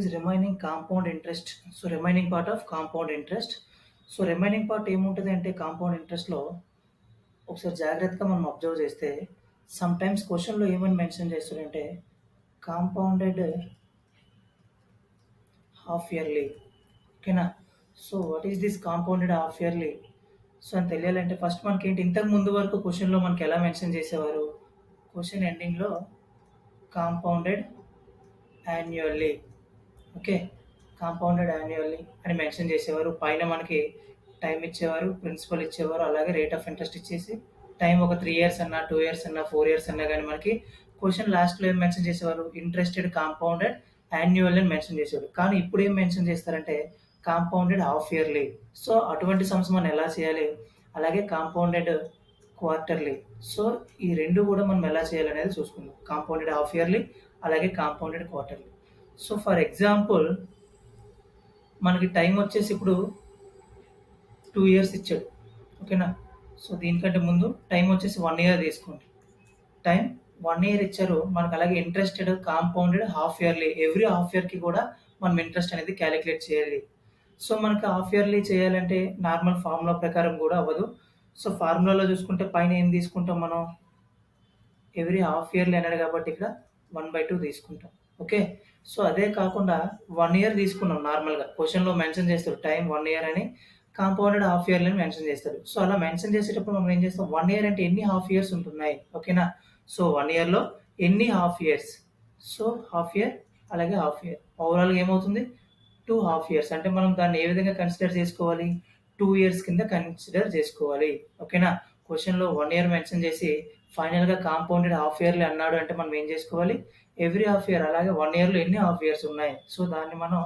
Is remaining compound interest. So, remaining part of compound interest. So, remaining part ఏముంటది అంటే compound ఇంట్రెస్ట్‌లో ఒకసారి జాగ్రత్తగా మనం అబ్జర్వ్ చేస్తే సమ్‌టైమ్స్ క్వెషన్‌లో ఏమని మెన్షన్ చేస్తాడంటే కాంపౌండెడ్ హాఫ్ ఇయర్లీ. ఓకేనా? So, what is this compounded half yearly? So, అని తెలియాలంటే ఫస్ట్ మనకేంటి ఇంతకు ముందు వరకు క్వెషన్‌లో మనకి ఎలా మెన్షన్ చేసేవారు? క్వెషన్ ఎండింగ్‌లో కాంపౌండెడ్ యాన్యుయల్లీ. ఓకే. కాంపౌండెడ్ యాన్యుయల్లీ అని మెన్షన్ చేసేవారు. పైన మనకి టైమ్ ఇచ్చేవారు, ప్రిన్సిపల్ ఇచ్చేవారు. అలాగే రేట్ ఆఫ్ ఇంట్రెస్ట్ ఇచ్చేసి టైమ్ ఒక 3 ఇయర్స్ అన్నా, 2 ఇయర్స్ అన్నా, 4 ఇయర్స్ అన్నా గాని మనకి క్వెషన్ లాస్ట్‌లో ఏం మెన్షన్ చేసేవారు? ఇంట్రెస్టెడ్ కాంపౌండెడ్ యాన్యుయల్ అని మెన్షన్ చేసేవారు. కానీ ఇప్పుడు ఏం మెన్షన్ చేస్తారంటే కాంపౌండెడ్ హాఫ్ ఇయర్లీ. సో, అటువంటి సమ్స్ మనం ఎలా చేయాలి? అలాగే కాంపౌండెడ్ క్వార్టర్లీ. సో, ఈ 2 కూడా మనం ఎలా చేయాలనేది చూసుకుందాం. కాంపౌండెడ్ హాఫ్ ఇయర్లీ అలాగే compounded quarterly. So, for example మనకి టైమ్ వచ్చేసి ఇప్పుడు 2 ఇయర్స్ ఇచ్చాడు. ఓకేనా? సో, దీనికంటే ముందు టైమ్ వచ్చేసి 1 ఇయర్ తీసుకోండి. టైమ్ 1 ఇయర్ ఇచ్చారు. మనకు అలాగే interested compounded half yearly. Every half ఇయర్‌కి కూడా మనం ఇంట్రెస్ట్ అనేది కాలిక్యులేట్ చేయాలి. సో, మనకు హాఫ్ ఇయర్లీ చేయాలంటే నార్మల్ ఫార్ములా ప్రకారం కూడా అవ్వదు. సో, ఫార్ములాలో చూసుకుంటే పైన ఏం తీసుకుంటాం మనం? ఎవ్రీ హాఫ్ ఇయర్లీ అన్నాడు కాబట్టి ఇక్కడ 1/2 తీసుకుంటాం. ఓకే. సో, అదే కాకుండా 1 ఇయర్ తీసుకున్నాం నార్మల్‌గా. క్వెషన్‌లో మెన్షన్ చేస్తాడు టైమ్ 1 ఇయర్ అని, కాంపౌండెడ్ హాఫ్ ఇయర్లీ అని మెన్షన్ చేస్తాడు. సో, అలా మెన్షన్ చేసేటప్పుడు మనం ఏం చేస్తాం? 1 ఇయర్ అంటే ఎన్ని హాఫ్ ఇయర్స్ ఉంటున్నాయి? ఓకేనా? సో, 1 ఇయర్‌లో ఎన్ని half years? So, half year అలాగే హాఫ్ ఇయర్. ఓవరాల్‌గా ఏమవుతుంది? 2 హాఫ్ ఇయర్స్. అంటే మనం దాన్ని ఏ విధంగా కన్సిడర్ చేసుకోవాలి? 2 ఇయర్స్ కింద కన్సిడర్ చేసుకోవాలి. ఓకేనా? క్వెషన్‌లో 1 ఇయర్ మెన్షన్ చేసి ఫైనల్‌గా కాంపౌండెడ్ హాఫ్ ఇయర్లీ అన్నాడు అంటే మనం ఏం చేసుకోవాలి? ఎవ్రీ హాఫ్ ఇయర్ అలాగే 1 ఇయర్‌లో ఎన్ని హాఫ్ ఇయర్స్ ఉన్నాయి? సో, దాన్ని మనం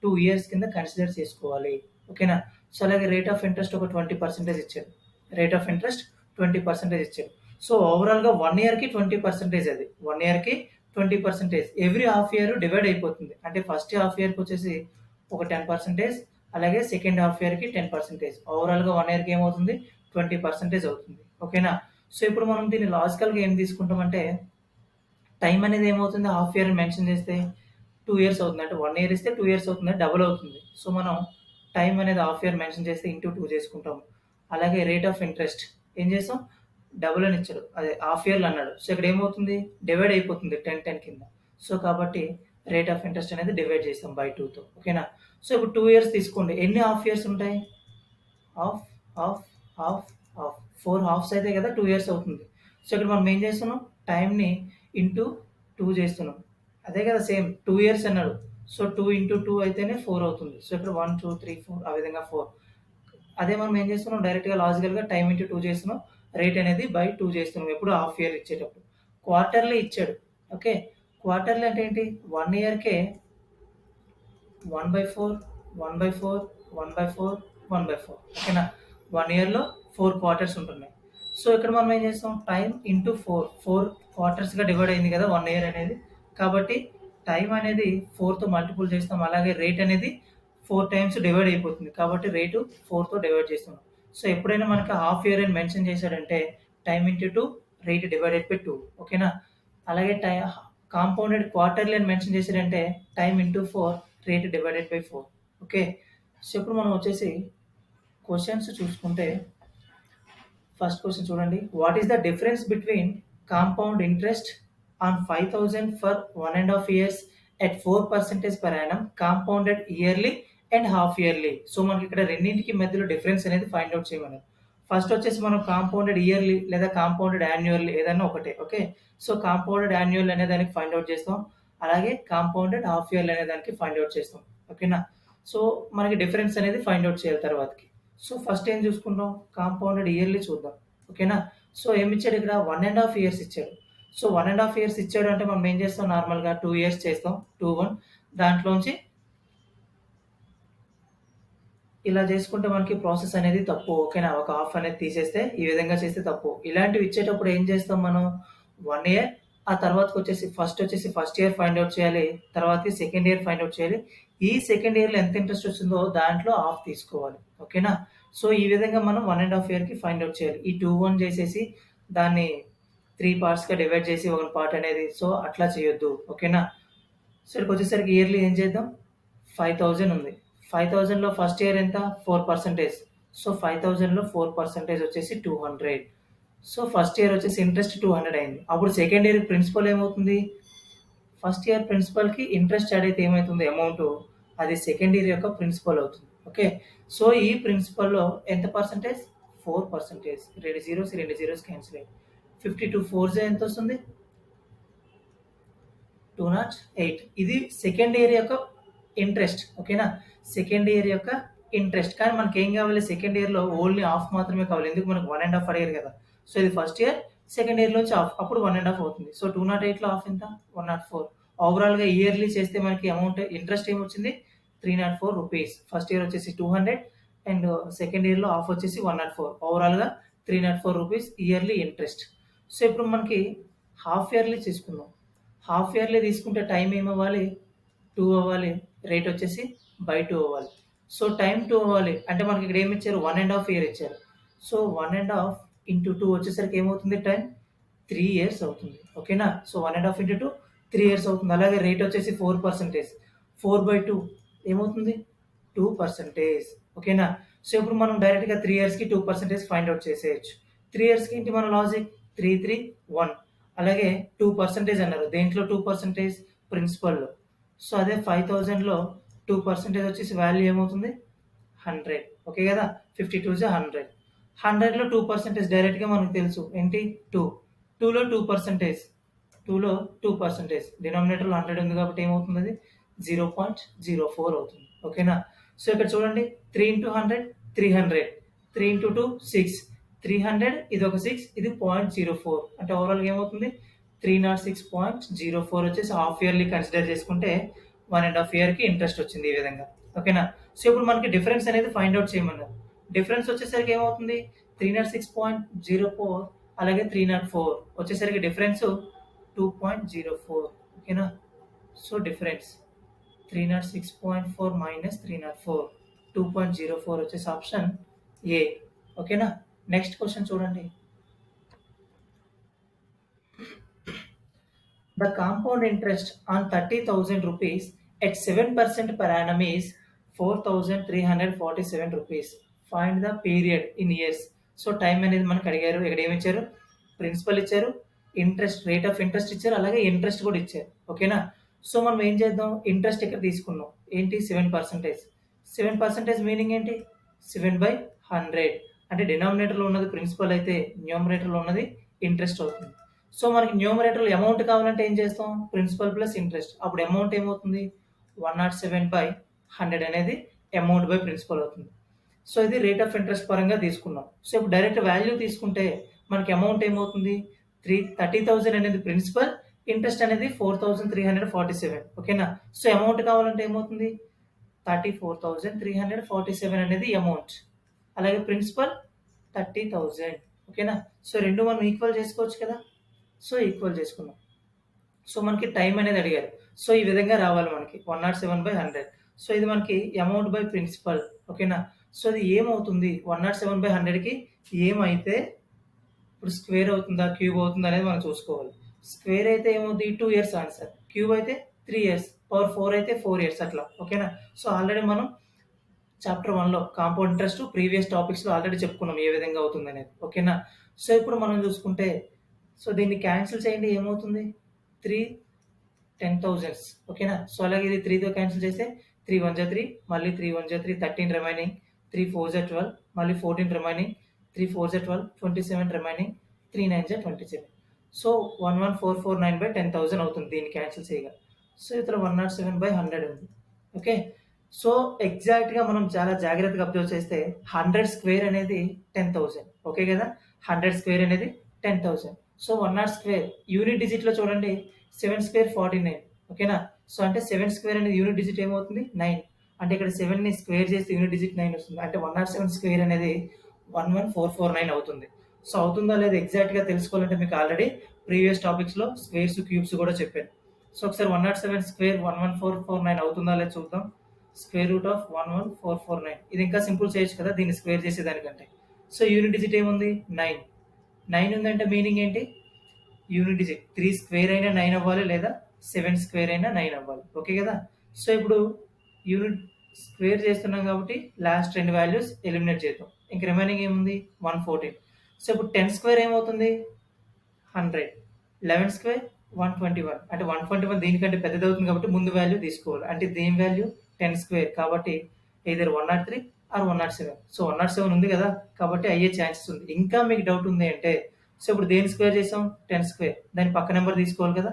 2 ఇయర్స్ కింద కన్సిడర్ చేసుకోవాలి. ఓకేనా? సో, అలాగే రేట్ ఆఫ్ ఇంట్రెస్ట్ ఒక 20% ఇచ్చాడు. రేట్ ఆఫ్ ఇంట్రెస్ట్ 20% ఇచ్చాడు. సో, ఓవరాల్‌గా 1 ఇయర్‌కి 20% అది. 1 ఇయర్‌కి 20% ఎవ్రీ హాఫ్ ఇయర్ డివైడ్ అయిపోతుంది. అంటే ఫస్ట్ హాఫ్ ఇయర్‌కి వచ్చేసి ఒక 10% అలాగే సెకండ్ హాఫ్ ఇయర్‌కి 10%. ఓవరాల్‌గా 1 ఇయర్‌కి ఏమవుతుంది? 20% అవుతుంది. ఓకేనా? సో, ఇప్పుడు మనం దీన్ని లాజికల్‌గా ఏం తీసుకుంటామంటే టైమ్ అనేది ఏమవుతుంది? హాఫ్ ఇయర్ మెన్షన్ చేస్తే 2 ఇయర్స్ అవుతుంది. అంటే 1 ఇయర్ ఇస్తే 2 ఇయర్స్ అవుతుంది. డబుల్ అవుతుంది. సో, మనం టైమ్ అనేది హాఫ్ ఇయర్ మెన్షన్ చేస్తే ఇంటూ 2 చేసుకుంటాం. అలాగే రేట్ ఆఫ్ ఇంట్రెస్ట్ ఏం చేసాం? డబుల్ అని ఇచ్చాడు. అదే హాఫ్ ఇయర్‌లో అన్నాడు. సో, ఇక్కడ ఏమవుతుంది? డివైడ్ అయిపోతుంది 10, 10 కింద. సో, కాబట్టి రేట్ ఆఫ్ ఇంట్రెస్ట్ అనేది డివైడ్ చేస్తాం బై 2తో. ఓకేనా? సో, ఇప్పుడు 2 ఇయర్స్ తీసుకోండి. ఎన్ని హాఫ్ ఇయర్స్ ఉంటాయి? Half, half, half, half. 4 హాఫ్స్ అయితే కదా 2 ఇయర్స్ అవుతుంది. సో, ఇక్కడ మనం ఏం చేస్తున్నాం? టైమ్‌ని ఇంటూ 2 చేస్తున్నాం. అదే కదా సేమ్ 2 ఇయర్స్ అన్నాడు. సో, 2 ఇంటూ 2 అయితేనే 4 అవుతుంది. సో, ఇక్కడ 1, 2, 3, 4 ఆ విధంగా 4. అదే మనం ఏం చేస్తున్నాం? డైరెక్ట్‌గా లాజికల్‌గా టైమ్ ఇంటూ 2 చేస్తున్నాం. రేట్ అనేది బై 2 చేస్తున్నాం. ఎప్పుడు హాఫ్ ఇయర్ ఇచ్చేటప్పుడు. క్వార్టర్లీ ఇచ్చాడు. ఓకే. క్వార్టర్లీ అంటే ఏంటి? 1 ఇయర్‌కే 1/4, 1/4, 1/4, 1/4 ఓకేనా? 1 ఇయర్‌లో 4 క్వార్టర్స్ ఉంటున్నాయి. సో, ఇక్కడ మనం ఏం చేస్తాం? టైమ్ ఇంటూ 4 క్వార్టర్స్‌గా డివైడ్ అయింది కదా 1 ఇయర్ అనేది. కాబట్టి టైమ్ అనేది 4తో మల్టిపుల్ చేస్తాం. అలాగే రేట్ అనేది 4 టైమ్స్ డివైడ్ అయిపోతుంది. కాబట్టి రేటు 4తో డివైడ్ చేస్తున్నాం. సో, ఎప్పుడైనా మనకి హాఫ్ ఇయర్ అని మెన్షన్ చేశాడంటే time into 2 rate divided by 2 ఓకేనా? అలాగే కాంపౌండెడ్ క్వార్టర్లీ అని మెన్షన్ చేశాడంటే time into 4 rate divided by 4 okay. So, ఇప్పుడు మనం వచ్చేసి క్వెషన్స్ చూసుకుంటే ఫస్ట్ క్వెషన్ చూడండి. What is the difference between compound interest on 5,000 for 1 ½ years at 4% per annum compounded yearly and half yearly. So, మనకి ఇక్కడ రెండింటికి మధ్యలో డిఫరెన్స్ అనేది ఫైండ్ ఔట్ చేయమన్నారు. ఫస్ట్ వచ్చేసి మనం కాంపౌండెడ్ ఇయర్లీ లేదా కాంపౌండెడ్ యాన్యుయల్లీ ఏదైనా ఒకటే. ఓకే. సో, కాంపౌండెడ్ యాన్యుయల్ అనే దానికి ఫైండ్ ఔట్ చేస్తాం. అలాగే కాంపౌండెడ్ హాఫ్ ఇయర్లీ అనే దానికి ఫైండ్ ఔట్ చేస్తాం. ఓకేనా? సో, మనకి డిఫరెన్స్ అనేది ఫైండ్ ఔట్ చేయాలి తర్వాతకి. సో, ఫస్ట్ ఏం చూసుకుందాం? కాంపౌండెడ్ ఇయర్లీ చూద్దాం. ఓకేనా? సో, ఏమిచ్చాడు ఇక్కడ 1 ½ ఇయర్స్ ఇచ్చాడు. సో, 1 ½ ఇయర్స్ ఇచ్చాడు అంటే మనం ఏం చేస్తాం నార్మల్‌గా 2 ఇయర్స్ చేస్తాం. 2, 1 దాంట్లోంచి ఇలా చేసుకుంటే మనకి ప్రాసెస్ అనేది తప్పు. ఓకేనా? ఒక హాఫ్ అనేది తీసేస్తే ఈ విధంగా చేస్తే తప్పు. ఇలాంటివి ఇచ్చేటప్పుడు ఏం చేస్తాం మనం? 1 ఇయర్ ఆ తర్వాతకొచ్చేసి ఫస్ట్ ఇయర్ ఫైండ్ ఔట్ చేయాలి. తర్వాతకి సెకండ్ ఇయర్ ఫైండ్ ఔట్ చేయాలి. ఈ సెకండ్ ఇయర్‌లో ఎంత ఇంట్రెస్ట్ వచ్చిందో దాంట్లో హాఫ్ తీసుకోవాలి. ఓకేనా? సో, ఈ విధంగా మనం 1 ½ ఇయర్‌కి ఫైండ్ ఔట్ చేయాలి. ఈ 2, 1 చేసేసి దాన్ని 3 పార్ట్స్‌గా డివైడ్ చేసి ఒక పార్ట్ అనేది సో, అట్లా చేయొద్దు. ఓకేనా? సో, ఇక్కడికొచ్చేసరికి ఇయర్లీ ఏం చేద్దాం? 5000 ఉంది. 5000లో ఫస్ట్ ఇయర్ ఎంత? 4%. సో, 5000లో 4% వచ్చేసి 200. సో, ఫస్ట్ ఇయర్ వచ్చేసి ఇంట్రెస్ట్ 200 అయింది. అప్పుడు సెకండ్ ఇయర్ ప్రిన్సిపల్ ఏమవుతుంది? ఫస్ట్ ఇయర్ ప్రిన్సిపల్‌కి ఇంట్రెస్ట్ యాడ్ అయితే ఏమైతుంది అమౌంటు? అది సెకండ్ ఇయర్ యొక్క ప్రిన్సిపల్ అవుతుంది. ఓకే. సో, ఈ ప్రిన్సిపల్‌లో ఎంత పర్సెంటేజ్? 4%. 2 జీరోస్, 2 జీరోస్ క్యాన్సిల్ అయ్యాయి. 52 4 జా ఎంతొస్తుంది? 208. ఇది సెకండ్ ఇయర్ యొక్క ఇంట్రెస్ట్. ఓకేనా? సెకండ్ ఇయర్ యొక్క ఇంట్రెస్ట్. కానీ మనకేం కావాలి సెకండ్ ఇయర్‌లో ఓన్లీ హాఫ్ మాత్రమే కావాలి. ఎందుకు మనకు 1 ½ అడిగారు కదా! సో, ఇది ఫస్ట్ ఇయర్, సెకండ్ ఇయర్‌లోంచి హాఫ్. అప్పుడు 1 ½ అవుతుంది. సో, 208లో హాఫ్ ఎంత? 104. ఓవరాల్‌గా ఇయర్లీ చేస్తే మనకి అమౌంట్ ఇంట్రెస్ట్ ఏమొచ్చింది? 304 రూపీస్. ఫస్ట్ ఇయర్ వచ్చేసి 200 అండ్ సెకండ్ ఇయర్‌లో హాఫ్ వచ్చేసి 104. ఓవరాల్‌గా 304 రూపీస్ ఇయర్లీ ఇంట్రెస్ట్. సో, ఇప్పుడు మనకి హాఫ్ ఇయర్లీ తీసుకుందాం. హాఫ్ ఇయర్లీ తీసుకుంటే టైం ఏమవ్వాలి? 2 అవ్వాలి. రేట్ వచ్చేసి బై 2 అవ్వాలి. సో, టైం 2 అవ్వాలి. అంటే మనకి ఇక్కడ ఏమి ఇచ్చారు? 1 ½ ఇయర్ ఇచ్చారు. సో, 1 ½ ఇంటూ 2 వచ్చేసరికి ఏమవుతుంది టైం? 3 ఇయర్స్ అవుతుంది. ఓకేనా? సో, 1 ½ ఇంటూ 2 3 ఇయర్స్ అవుతుంది. అలాగే రేట్ వచ్చేసి 4%. 4/2 ఏమవుతుంది? 2%. ఓకేనా? సో, ఇప్పుడు మనం డైరెక్ట్‌గా 3 ఇయర్స్‌కి 2% ఫైండ్ ఔట్ చేసేయొచ్చు. 3 ఇయర్స్‌కి ఏంటి మన లాజిక్? 3, 3, 1. అలాగే 2% అన్నారు. దేంట్లో 2%? ప్రిన్సిపల్‌లో. సో, అదే 5000లో 2% వచ్చేసి వాల్యూ ఏమవుతుంది? 100. ఓకే గదా! 52 జా 100. 100లో 2% డైరెక్ట్‌గా మనకు తెలుసు. ఏంటి? 2. 2లో 2%. 2లో 2%. డినామినేటర్‌లో 100 ఉంది కాబట్టి ఏమవుతుందది? 0.04 అవుతుంది. ఓకేనా? సో, ఇక్కడ చూడండి 3 ఇంటూ 100 300. 3 ఇంటూ 2 6. 300 ఇదొక 6 ఇది 0.04 అంటే ఓవరాల్‌గా ఏమవుతుంది? 306.04 వచ్చేసి హాఫ్ ఇయర్లీ కన్సిడర్ చేసుకుంటే 1 ½ ఇయర్‌కి ఇంట్రెస్ట్ వచ్చింది ఈ విధంగా. ఓకేనా? సో, ఇప్పుడు మనకి డిఫరెన్స్ అనేది ఫైండ్ ఔట్ చేయమన్నారు. డిఫరెన్స్ వచ్చేసరికి ఏమవుతుంది? 306.04 అలాగే 304 వచ్చేసరికి డిఫరెన్స్ 2.04 ఓకేనా? సో, డిఫరెన్స్ 306.4 మైనస్ 304 2.04 వచ్చేసి ఆప్షన్ ఏ. ఓకేనా? నెక్స్ట్ క్వెషన్ చూడండి. The compound interest on 30,000 rupees at 7% per annum is 4,347 rupees. Find the period in years. So, time అనేది మనకు అడిగారు. ఇక్కడ ఏమి ఇచ్చారు? ప్రిన్సిపల్ ఇచ్చారు. ఇంట్రెస్ట్ రేట్ ఆఫ్ ఇంట్రెస్ట్ ఇచ్చారు. అలాగే ఇంట్రెస్ట్ కూడా ఇచ్చారు. ఓకేనా? సో, మనం ఏం చేద్దాం? ఇంట్రెస్ట్ ఇక్కడ తీసుకున్నాం. ఏంటి? 7%. 7% మీనింగ్ ఏంటి? 7/100 అంటే డినామినేటర్‌లో ఉన్నది ప్రిన్సిపల్ అయితే న్యూమరేటర్‌లో ఉన్నది ఇంట్రెస్ట్ అవుతుంది. సో, మనకి న్యూమరేటర్‌లో అమౌంట్ కావాలంటే ఏం చేస్తాం? Principal plus interest. అప్పుడు అమౌంట్ ఏమవుతుంది? 107/100 అనేది అమౌంట్ బై ప్రిన్సిపల్ అవుతుంది. సో, ఇది రేట్ ఆఫ్ ఇంట్రెస్ట్ పరంగా తీసుకున్నాం. సో, ఇప్పుడు డైరెక్ట్ వాల్యూ తీసుకుంటే మనకి అమౌంట్ ఏమవుతుంది? 30,000 అనేది ప్రిన్సిపల్, ఇంట్రెస్ట్ అనేది 4,347 ఓకేనా? సో, అమౌంట్ కావాలంటే ఏమవుతుంది? 34,347 అనేది అమౌంట్. అలాగే ప్రిన్సిపల్ 30,000 ఓకేనా? సో, రెండు మనం ఈక్వల్ చేసుకోవచ్చు కదా! సో, ఈక్వల్ చేసుకున్నాం. సో, మనకి టైం అనేది అడిగారు. సో, ఈ విధంగా రావాలి మనకి 107/100. సో, ఇది మనకి అమౌంట్ బై ప్రిన్సిపల్ ఓకేనా? సో, అది ఏమవుతుంది? 107/100కి ఏమైతే ఇప్పుడు స్క్వేర్ అవుతుందా? క్యూబ్ అవుతుందా? అనేది మనం చూసుకోవాలి. స్క్వేర్ అయితే ఏమవుద్ది? 2 ఇయర్స్ ఆన్సర్. క్యూబ్ అయితే 3 ఇయర్స్. పవర్ 4 అయితే 4 ఇయర్స్ అట్లా. ఓకేనా? సో, ఆల్రెడీ మనం చాప్టర్ 1లో కాంపౌండ్ ఇంట్రెస్ట్ ప్రీవియస్ టాపిక్స్‌లో ఆల్రెడీ చెప్పుకున్నాం ఏ విధంగా అవుతుందనేది. ఓకేనా? సో, ఇప్పుడు మనం చూసుకుంటే సో, దీన్ని క్యాన్సిల్ చేయండి ఏమవుతుంది? 3 10,000s ఓకేనా? సో, అలాగే ఇది 3తో క్యాన్సిల్ చేస్తే 3 1 జా 3 మళ్ళీ 3 1 జా 3 13 రిమైనింగ్ 3 4 జా 12 మళ్ళీ 14 రిమైనింగ్ 3 4 జా 12 27 రిమైనింగ్ 3 9 జా 27. సో, 11,449/10,000 అవుతుంది దీన్ని క్యాన్సిల్ చేయగా. సో, ఇతర 107/100 ఉంది. ఓకే. సో, ఎగ్జాక్ట్‌గా మనం చాలా జాగ్రత్తగా అబ్జర్వ్ చేస్తే 100 స్క్వేర్ అనేది 10,000 ఓకే గదా! 100 స్క్వేర్ అనేది 10,000. సో, 100 స్క్వేర్ యూనిట్ డిజిట్‌లో చూడండి 7 స్క్వేర్ 49 ఓకేనా? సో, అంటే 7 స్క్వేర్ అనేది యూనిట్ డిజిట్ ఏమవుతుంది? 9 అంటే ఇక్కడ 7ని స్క్వేర్ చేస్తే యూనిట్ డిజిట్ 9 వస్తుంది. అంటే 107 స్క్వేర్ అనేది 11,449 అవుతుంది. సో, అవుతుందా లేదా ఎగ్జాక్ట్‌గా తెలుసుకోవాలంటే మీకు ఆల్రెడీ ప్రీవియస్ టాపిక్స్‌లో స్క్వేర్స్, క్యూబ్స్ కూడా చెప్పాను. సో, ఒకసారి 107 స్క్వేర్ 11,449 అవుతుందా లేదా చూద్దాం. స్క్వేర్ రూట్ ఆఫ్ 11,449 ఇది ఇంకా సింపుల్ చేయొచ్చు కదా! దీన్ని స్క్వేర్ చేసేదానికంటే. సో, యూనిట్ డిజిట్ ఏముంది? 9. 9 ఉందంటే మీనింగ్ ఏంటి? యూనిట్ డిజిట్ 3 స్క్వేర్ అయినా 9 అవ్వాలి లేదా 7 స్క్వేర్ అయినా 9 అవ్వాలి. ఓకే గదా! సో, ఇప్పుడు యూనిట్ స్క్వేర్ చేస్తున్నాం కాబట్టి లాస్ట్ రెండు వాల్యూస్ ఎలిమినేట్ చేద్దాం. ఇంక రిమైనింగ్ ఏముంది 114. సో ఇప్పుడు 10 స్క్వేర్ ఏమవుతుంది 100, 11 స్క్వేర్ 121. అంటే 121 దీనికంటే పెద్దది అవుతుంది కాబట్టి ముందు వాల్యూ తీసుకోవాలి. అంటే దేని వాల్యూ 10 స్క్వేర్ కాబట్టి either 103 ఆర్ 107. సో 107 ఉంది కదా కాబట్టి అయ్యే ఛాన్సెస్ ఉంది. ఇంకా మీకు డౌట్ ఉంది అంటే సో ఇప్పుడు దేని స్క్వేర్ చేసాం 10 స్క్వేర్, దాని పక్క నెంబర్ తీసుకోవాలి కదా.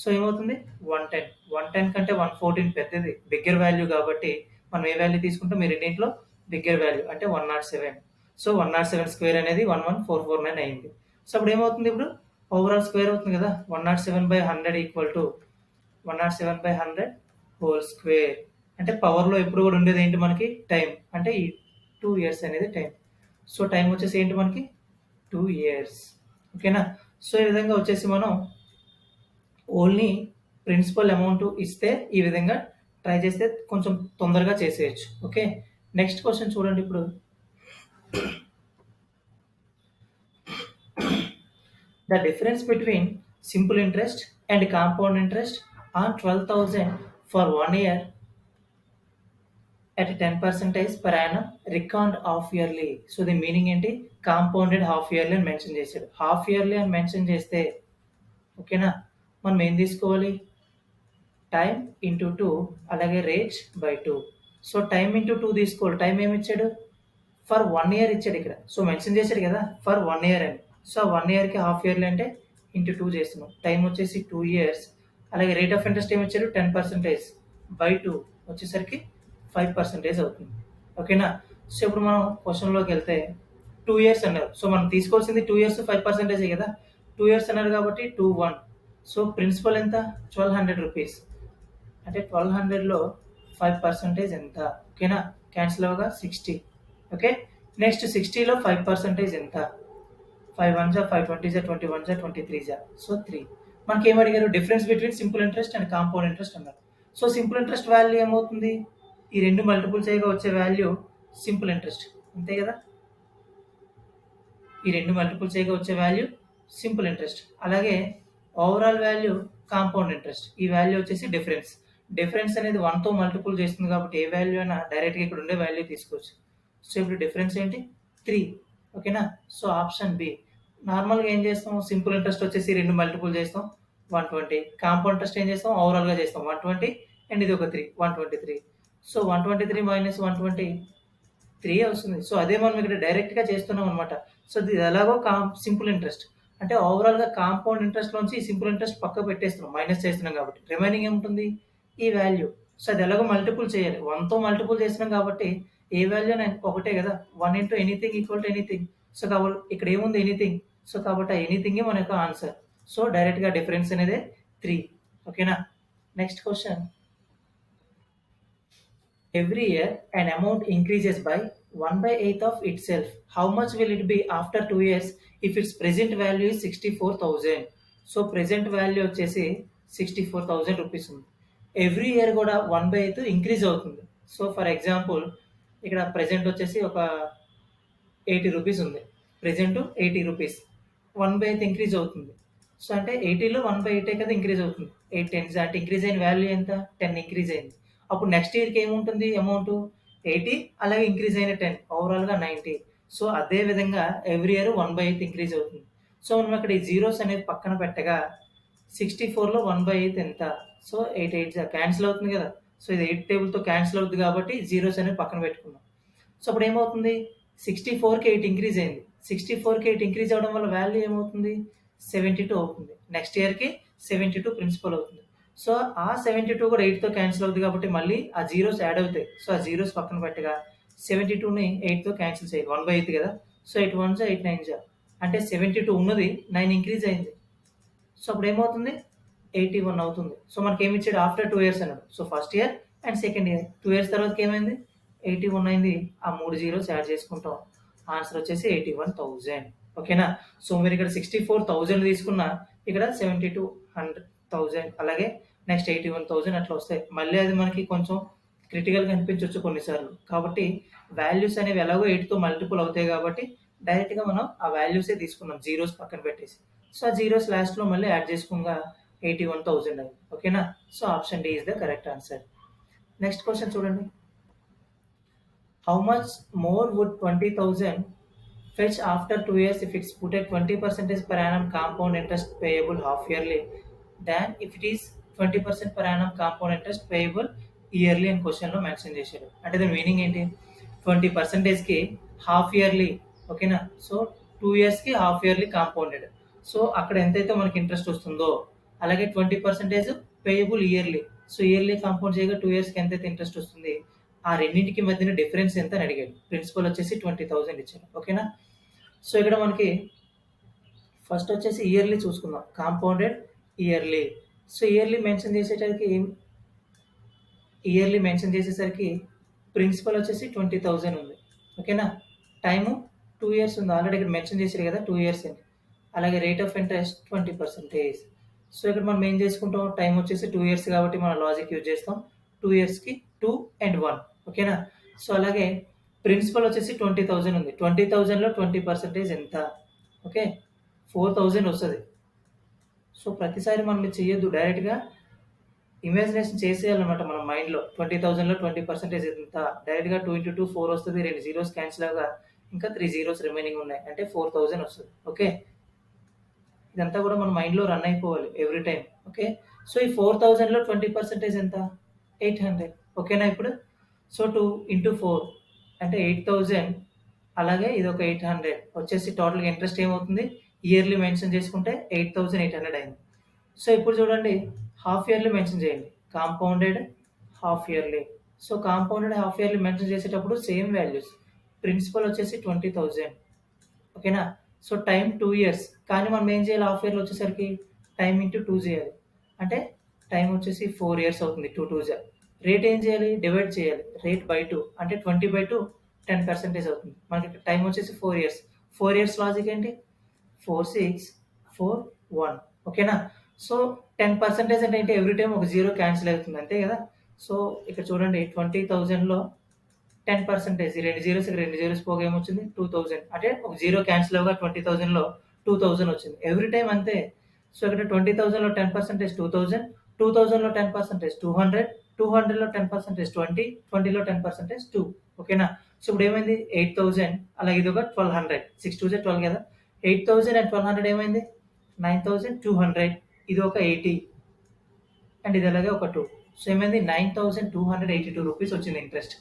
సో ఏమవుతుంది 110. 110 కంటే 114 పెద్దది బిగ్గర్ వాల్యూ కాబట్టి మనం ఏ వాల్యూ తీసుకుంటాం మీ రెండింటిలో బిగ్గర్ వాల్యూ అంటే 107. సో 107 స్క్వేర్ అనేది 11449 అయింది. సో అప్పుడు ఏమవుతుంది ఇప్పుడు ఓవరాల్ స్క్వేర్ అవుతుంది కదా 107/100 ఈక్వల్ టు 107/100 హోల్ స్క్వేర్. అంటే పవర్లో ఎప్పుడు కూడా ఉండేది ఏంటి మనకి టైం, అంటే ఈ 2 ఇయర్స్ అనేది టైం. సో టైం వచ్చేసి ఏంటి మనకి 2 ఇయర్స్. ఓకేనా. సో ఈ విధంగా వచ్చేసి మనం ఓన్లీ ప్రిన్సిపల్ అమౌంట్ ఇస్తే ఈ విధంగా ట్రై చేస్తే కొంచెం తొందరగా చేసేయచ్చు. ఓకే. నెక్స్ట్ క్వశ్చన్ చూడండి ఇప్పుడు. The difference between simple interest and compound interest on 12,000 for 1 year at 10% per annum reckoned half yearly. So the meaning ఏంటి కాంపౌండెడ్ హాఫ్ ఇయర్లీ అని మెన్షన్ చేశాడు. హాఫ్ ఇయర్లీ అని మెన్షన్ చేస్తే ఓకేనా మనం ఏం తీసుకోవాలి టైం ఇంటూ 2 అలాగే rate by 2. So time into 2 తీసుకోవాలి. టైం ఏమి ఇచ్చాడు ఫర్ 1 ఇయర్ ఇచ్చాడు ఇక్కడ. సో మెన్షన్ చేశాడు కదా ఫర్ 1 ఇయర్ అని. సో 1 ఇయర్కి హాఫ్ ఇయర్లీ అంటే ఇంటూ 2 చేస్తున్నాం. టైం వచ్చేసి 2 ఇయర్స్ అలాగే రేట్ ఆఫ్ ఇంట్రెస్ట్ ఏమి ఇచ్చాడు 10% బై 2 వచ్చేసరికి 5% అవుతుంది. ఓకేనా. సో ఇప్పుడు మనం క్వశ్చన్లోకి వెళ్తే 2 ఇయర్స్ అన్నారు. సో మనం తీసుకోవాల్సింది 2 ఇయర్స్ 5% కదా. 2 ఇయర్స్ అన్నారు కాబట్టి 2/1. సో ప్రిన్సిపల్ ఎంత 1200 రూపీస్. అంటే 1200లో 5% ఎంత. ఓకేనా. క్యాన్సిల్ అవగా 60. ఓకే. నెక్స్ట్ 60లో 5% ఎంత 5 1 5 20 21 23 సో 3. మనకి ఏం అడిగారు difference between simple interest and compound interest అన్నారు. సో సింపుల్ ఇంట్రెస్ట్ వాల్యూ ఏమవుతుంది ఈ రెండు మల్టిపుల్స్ అయ్యగా వచ్చే వాల్యూ సింపుల్ ఇంట్రెస్ట్ అంతే కదా. ఈ రెండు మల్టిపుల్స్ అయ్యగా వచ్చే వాల్యూ సింపుల్ ఇంట్రెస్ట్. అలాగే ఓవరాల్ వాల్యూ కాంపౌండ్ ఇంట్రెస్ట్. ఈ వాల్యూ వచ్చేసి డిఫరెన్స్. డిఫరెన్స్ అనేది 1తో మల్టిపుల్ చేస్తుంది కాబట్టి ఏ వాల్యూ అయినా డైరెక్ట్గా ఇక్కడ ఉండే వాల్యూ తీసుకోవచ్చు. సో ఇప్పుడు డిఫరెన్స్ ఏంటి 3. ఓకేనా. So option B. నార్మల్గా ఏం చేస్తాం సింపుల్ ఇంట్రెస్ట్ వచ్చేసి రెండు మల్టిపుల్ చేస్తాం 120. కాంపౌండ్ ఇంట్రెస్ట్ ఏం చేస్తాం ఓవరాల్గా చేస్తాం 120 అండ్ ఇది ఒక 3 123. సో 123 మైనస్ 120 3 వస్తుంది. సో అదే మనం ఇక్కడ డైరెక్ట్గా చేస్తున్నాం అనమాట. సో ఇది ఎలాగో సింపుల్ ఇంట్రెస్ట్ అంటే ఓవరాల్గా కాంపౌండ్ ఇంట్రెస్ట్లోంచి సింపుల్ ఇంట్రెస్ట్ పక్క పెట్టేస్తున్నాం మైనస్ చేస్తున్నాం కాబట్టి రిమైనింగ్ ఏముంటుంది ఈ వాల్యూ. సో అది ఎలాగో మల్టిపుల్ చేయాలి 1తో మల్టిపుల్ చేస్తున్నాం కాబట్టి ఏ వాల్యూ ఒకటే కదా 1 into anything equal to anything. So కాబట్టి ఇక్కడ ఏముంది ఎనీథింగ్. సో కాబట్టి ఆ ఎనీథింగే మన యొక్క ఆన్సర్. సో డైరెక్ట్గా డిఫరెన్స్ అనేది 3. ఓకేనా. Next question. Every year an amount increases by 1/8 of itself. How much will it be after 2 years if its present value is 64,000? So present value వచ్చేసి 64,000 రూపీస్ ఉంది. Every year కూడా 1/8 increase అవుతుంది. So for example ఇక్కడ present వచ్చేసి ఒక 80 rupees ఉంది. Present 80 rupees 1/8 increase అవుతుంది. So అంటే 80లో 1/8 కదా ఇంక్రీజ్ అవుతుంది. 8 10 అంటే ఇంక్రీజ్ అయిన వాల్యూ ఎంత 10 ఇంక్రీజ్ అయింది. అప్పుడు నెక్స్ట్ ఇయర్కి ఏముంటుంది అమౌంట్ 80 అలాగే ఇంక్రీజ్ అయిన 10 ఓవరాల్గా 90. సో అదే విధంగా ఎవ్రీ ఇయర్ 1/8 ఇంక్రీజ్ అవుతుంది. సో మనం అక్కడ ఈ జీరోస్ అనేది పక్కన పెట్టగా 64లో 1/8 ఎంత సో 8 8 క్యాన్సిల్ అవుతుంది కదా. సో ఇది 8 టేబుల్తో క్యాన్సిల్ అవుతుంది కాబట్టి జీరోస్ అనేది పక్కన పెట్టుకున్నాం. సో అప్పుడు ఏమవుతుంది 64కి 8 ఇంక్రీజ్ అయింది. 64కి 8 ఇంక్రీజ్ అవ్వడం వల్ల వాల్యూ ఏమవుతుంది 72 అవుతుంది. నెక్స్ట్ ఇయర్కి 72 ప్రిన్సిపల్ అవుతుంది. సో ఆ 72 కూడా 8తో క్యాన్సిల్ అవుతుంది కాబట్టి మళ్ళీ ఆ జీరోస్ యాడ్ అవుతాయి. సో ఆ జీరోస్ పక్కన పెట్టగా 72ని 8తో క్యాన్సిల్ చేయాలి 1/8 కదా. సో 8 1 8 9 అంటే 72 ఉన్నది 9 ఇంక్రీజ్ అయింది. సో అప్పుడు ఏమవుతుంది 81 అవుతుంది. సో మనకి ఏమి ఇచ్చాడు ఆఫ్టర్ 2 ఇయర్స్ అన్నాడు. So first year and second year 2 years తర్వాత ఏమైంది 81 అయింది. ఆ 3 జీరోస్ యాడ్ చేసుకుంటాం. ఆన్సర్ వచ్చేసి 81,000. ఓకేనా. సో మీరు ఇక్కడ 64,000 తీసుకున్నా ఇక్కడ 72,100,000 అలాగే నెక్స్ట్ 81,000 అట్లా వస్తాయి. మళ్ళీ అది మనకి కొంచెం క్రిటికల్గా అనిపించవచ్చు కొన్నిసార్లు. కాబట్టి వాల్యూస్ అనేవి ఎలాగో 8తో మల్టిపుల్ అవుతాయి కాబట్టి డైరెక్ట్గా మనం ఆ వాల్యూసే తీసుకున్నాం జీరోస్ పక్కన పెట్టేసి. సో ఆ జీరోస్ లాస్ట్లో మళ్ళీ యాడ్ చేసుకుంగా 81,000 అయింది. ఓకేనా. So option D is the correct answer. Next question చూడండి. How much more would 20,000 fetch after 2 years if it's put at 20% per annum compound interest payable half yearly than if it is 20% per annum compound interest payable yearly అని క్వశ్చన్లో mention చేశారు. అంటే దాని meaning ఏంటి? 20%కి half yearly, ఓకేనా. So 2 ఇయర్స్కి half yearly compounded. So అక్కడ ఎంతైతే మనకి ఇంట్రెస్ట్ వస్తుందో అలాగే 20% payable yearly. So yearly compound చేయగా 2 ఇయర్స్కి ఎంతైతే ఇంట్రెస్ట్ వస్తుంది ఆ రెండింటికి మధ్యన డిఫరెన్స్ ఎంత అని అడిగాడు. ప్రిన్సిపల్ వచ్చేసి 20,000 ఇచ్చారు, ఓకేనా. సో ఇక్కడ మనకి ఫస్ట్ వచ్చేసి ఇయర్లీ చూసుకుందాం, compounded yearly. So yearly mention చేసేసరికి ప్రిన్సిపల్ వచ్చేసి 20,000 ఉంది, ఓకేనా. టైము 2 ఇయర్స్ ఉంది, ఆల్రెడీ ఇక్కడ మెన్షన్ చేశారు కదా 2 ఇయర్స్ అని. అలాగే రేట్ ఆఫ్ ఇంట్రెస్ట్ 20%. సో ఇక్కడ మనం ఏం చేసుకుంటాం, టైం వచ్చేసి 2 ఇయర్స్ కాబట్టి మనం లాజిక్ యూజ్ చేస్తాం. 2 ఇయర్స్కి 2 and 1, ఓకేనా. సో అలాగే ప్రిన్సిపల్ వచ్చేసి 20,000 ఉంది. 20,000లో 20% ఎంత? ఓకే, 4,000 వస్తుంది. సో ప్రతిసారి మనం ఇది చేయొద్దు, డైరెక్ట్గా ఇమాజినేషన్ చేసేయాలన్నమాట మన మైండ్లో. 20,000లో 20% ఎంత? డైరెక్ట్గా 2 into 2 4 వస్తుంది, 2 జీరోస్ క్యాన్సిల్ అవగా ఇంకా 3 జీరోస్ రిమైనింగ్ ఉన్నాయి, అంటే 4,000 వస్తుంది. ఓకే, ఇదంతా కూడా మన మైండ్లో రన్ అయిపోవాలి ఎవ్రీ టైం. ఓకే, సో ఈ 4,000లో 20% ఎంత? 800, ఓకేనా. ఇప్పుడు సో 2 into 4 అంటే 8,000, అలాగే ఇది ఒక 800 వచ్చేసి టోటల్గా ఇంట్రెస్ట్ ఏమవుతుంది, ఇయర్లీ మెన్షన్ చేసుకుంటే 8,800 అయింది. సో ఇప్పుడు చూడండి, హాఫ్ ఇయర్లీ మెన్షన్ చేయండి, compounded half yearly. So compounded half yearly mention చేసేటప్పుడు సేమ్ వాల్యూస్. ప్రిన్సిపల్ వచ్చేసి 20,000, ఓకేనా. సో టైం 2 ఇయర్స్, కానీ మనం ఏం చేయాలి, హాఫ్ ఇయర్లో వచ్చేసరికి టైం ఇంటూ 2 చేయాలి, అంటే టైం వచ్చేసి 4 ఇయర్స్ అవుతుంది. 2 2 రేట్ ఏం చేయాలి, డివైడ్ చేయాలి, రేట్ బై 2 అంటే 20/2 10% అవుతుంది. మనకి టైం వచ్చేసి 4 ఇయర్స్. 4 ఇయర్స్ లాజిక్ ఏంటి, 4 6 4 1, ఓకేనా. సో 10% అంటే ఏంటి, ఎవ్రీ టైం ఒక జీరో క్యాన్సిల్ అవుతుంది, అంతే కదా. సో ఇక్కడ చూడండి, 20,000లో 10%, 2 జీరోస్ పోగా ఏమొచ్చింది, 2,000. అంటే ఒక జీరో క్యాన్సిల్ అవగా 20,000లో 2,000 వచ్చింది, ఎవ్రీ టైం అంతే. సో ఇక్కడ 20,000లో 10% 2,000, 2,000లో 10% 200, 200లో 10% 20, 20లో 10% 2, ఓకేనా. సో ఇప్పుడు ఏమైంది, 8,000, అలాగే ఇది ఒక 1,200, 6 2 12 కదా. 8,000 and 1,200 ఏమైంది, 9,200, ఇది ఒక 80 అండ్ ఇది అలాగే ఒక 2. సో ఏమైంది, 9,282 రూపీస్ వచ్చింది ఇంట్రెస్ట్.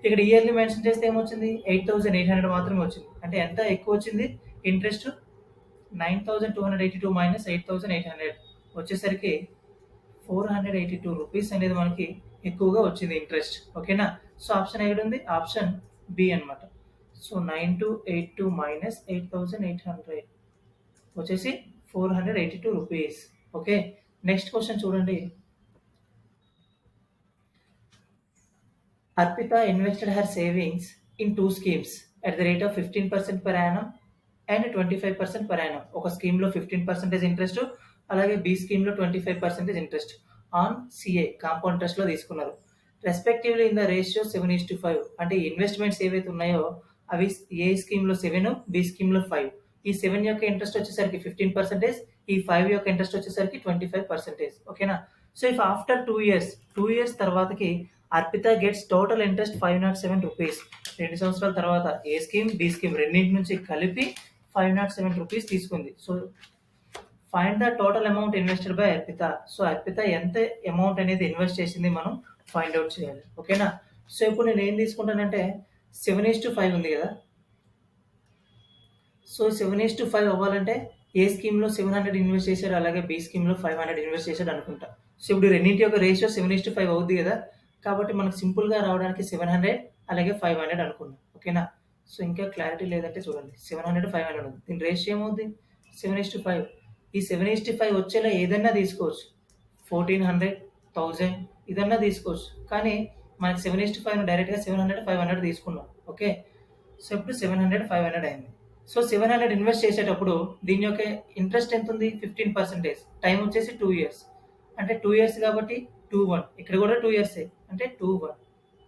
ఇక్కడ ఇయర్లీ మెన్షన్ చేస్తే ఏమొచ్చింది, 8,800 మాత్రమే వచ్చింది. అంటే ఎంత ఎక్కువ వచ్చింది ఇంట్రెస్ట్, 9,282 మైనస్ 8,800 వచ్చేసరికి 482 రూపీస్ అనేది మనకి ఎక్కువగా వచ్చింది ఇంట్రెస్ట్, ఓకేనా. సో ఆప్షన్ ఎక్కడ ఉంది, ఆప్షన్ బి అనమాట. సో 9,282 మైనస్ 8,800 వచ్చేసి 482 రూపీస్. ఓకే, నెక్స్ట్ క్వశ్చన్ చూడండి. Arpita invested her savings in 2 schemes at the rate of 15% per annum and 25% per annum. ఒక స్కీమ్లో 15% ఇంట్రెస్ట్, అలాగే బి స్కీమ్లో 25% ఇంట్రెస్ట్ ఆన్ సిఏ కాంపౌండ్ ఇంట్రెస్ట్లో తీసుకున్నారు. Respectively in the ratio 7:5. అంటే investments ఏవైతే ఉన్నాయో అవి ఏ స్కీమ్లో 7, బి స్కీమ్లో 5. ఈ 7 యొక్క ఇంట్రెస్ట్ వచ్చేసరికి 15%, ఈ 5 యొక్క ఇంట్రెస్ట్ వచ్చేసరికి 25%, ఓకేనా. సో ఇఫ్ ఆఫ్టర్ 2 ఇయర్స్ తర్వాతకి Arpita gets total interest 507 rupees. 2 సంవత్సరాల తర్వాత ఏ స్కీమ్, బి స్కీమ్ రెండింటి నుంచి కలిపి 507 రూపీస్ తీసుకుంది. So find the total amount invested by Arpita. So Arpita ఎంత అమౌంట్ అనేది ఇన్వెస్ట్ చేసింది మనం ఫైండ్ అవుట్ చేయాలి, ఓకేనా. సో ఇప్పుడు నేను ఏం తీసుకుంటానంటే 7:5 ఉంది కదా. సో 7:5 అవ్వాలంటే ఏ స్కీమ్లో 700 ఇన్వెస్ట్ చేశాడు, అలాగే బి స్కీమ్లో 500 ఇన్వెస్ట్ చేశాడు అనుకుంటా. సో ఇప్పుడు రెండింటి యొక్క రేషియో 7:5 అవుద్ది కదా. కాబట్టి మనకు సింపుల్గా రావడానికి 700 అలాగే 500 అనుకున్నాం, ఓకేనా. సో ఇంకా క్లారిటీ లేదంటే చూడండి, 700 500 ఉంది, దీని రేషియో ఏమవుద్ది 7:5. ఈ 7:5 వచ్చేలా ఏదన్నా తీసుకోవచ్చు, 1,400 1,000 ఇదన్నా తీసుకోవచ్చు. కానీ మనకి 7:5 డైరెక్ట్గా 700 500 తీసుకున్నాం, ఓకే. సో ఇప్పుడు 700 500 అయింది. సో 700 ఇన్వెస్ట్ చేసేటప్పుడు దీని యొక్క ఇంట్రెస్ట్ ఎంత ఉంది, 15%. టైం వచ్చేసి 2 ఇయర్స్, అంటే 2 ఇయర్స్ కాబట్టి 2 1, ఇక్కడ కూడా 2 ఇయర్సే అంటే 2 1,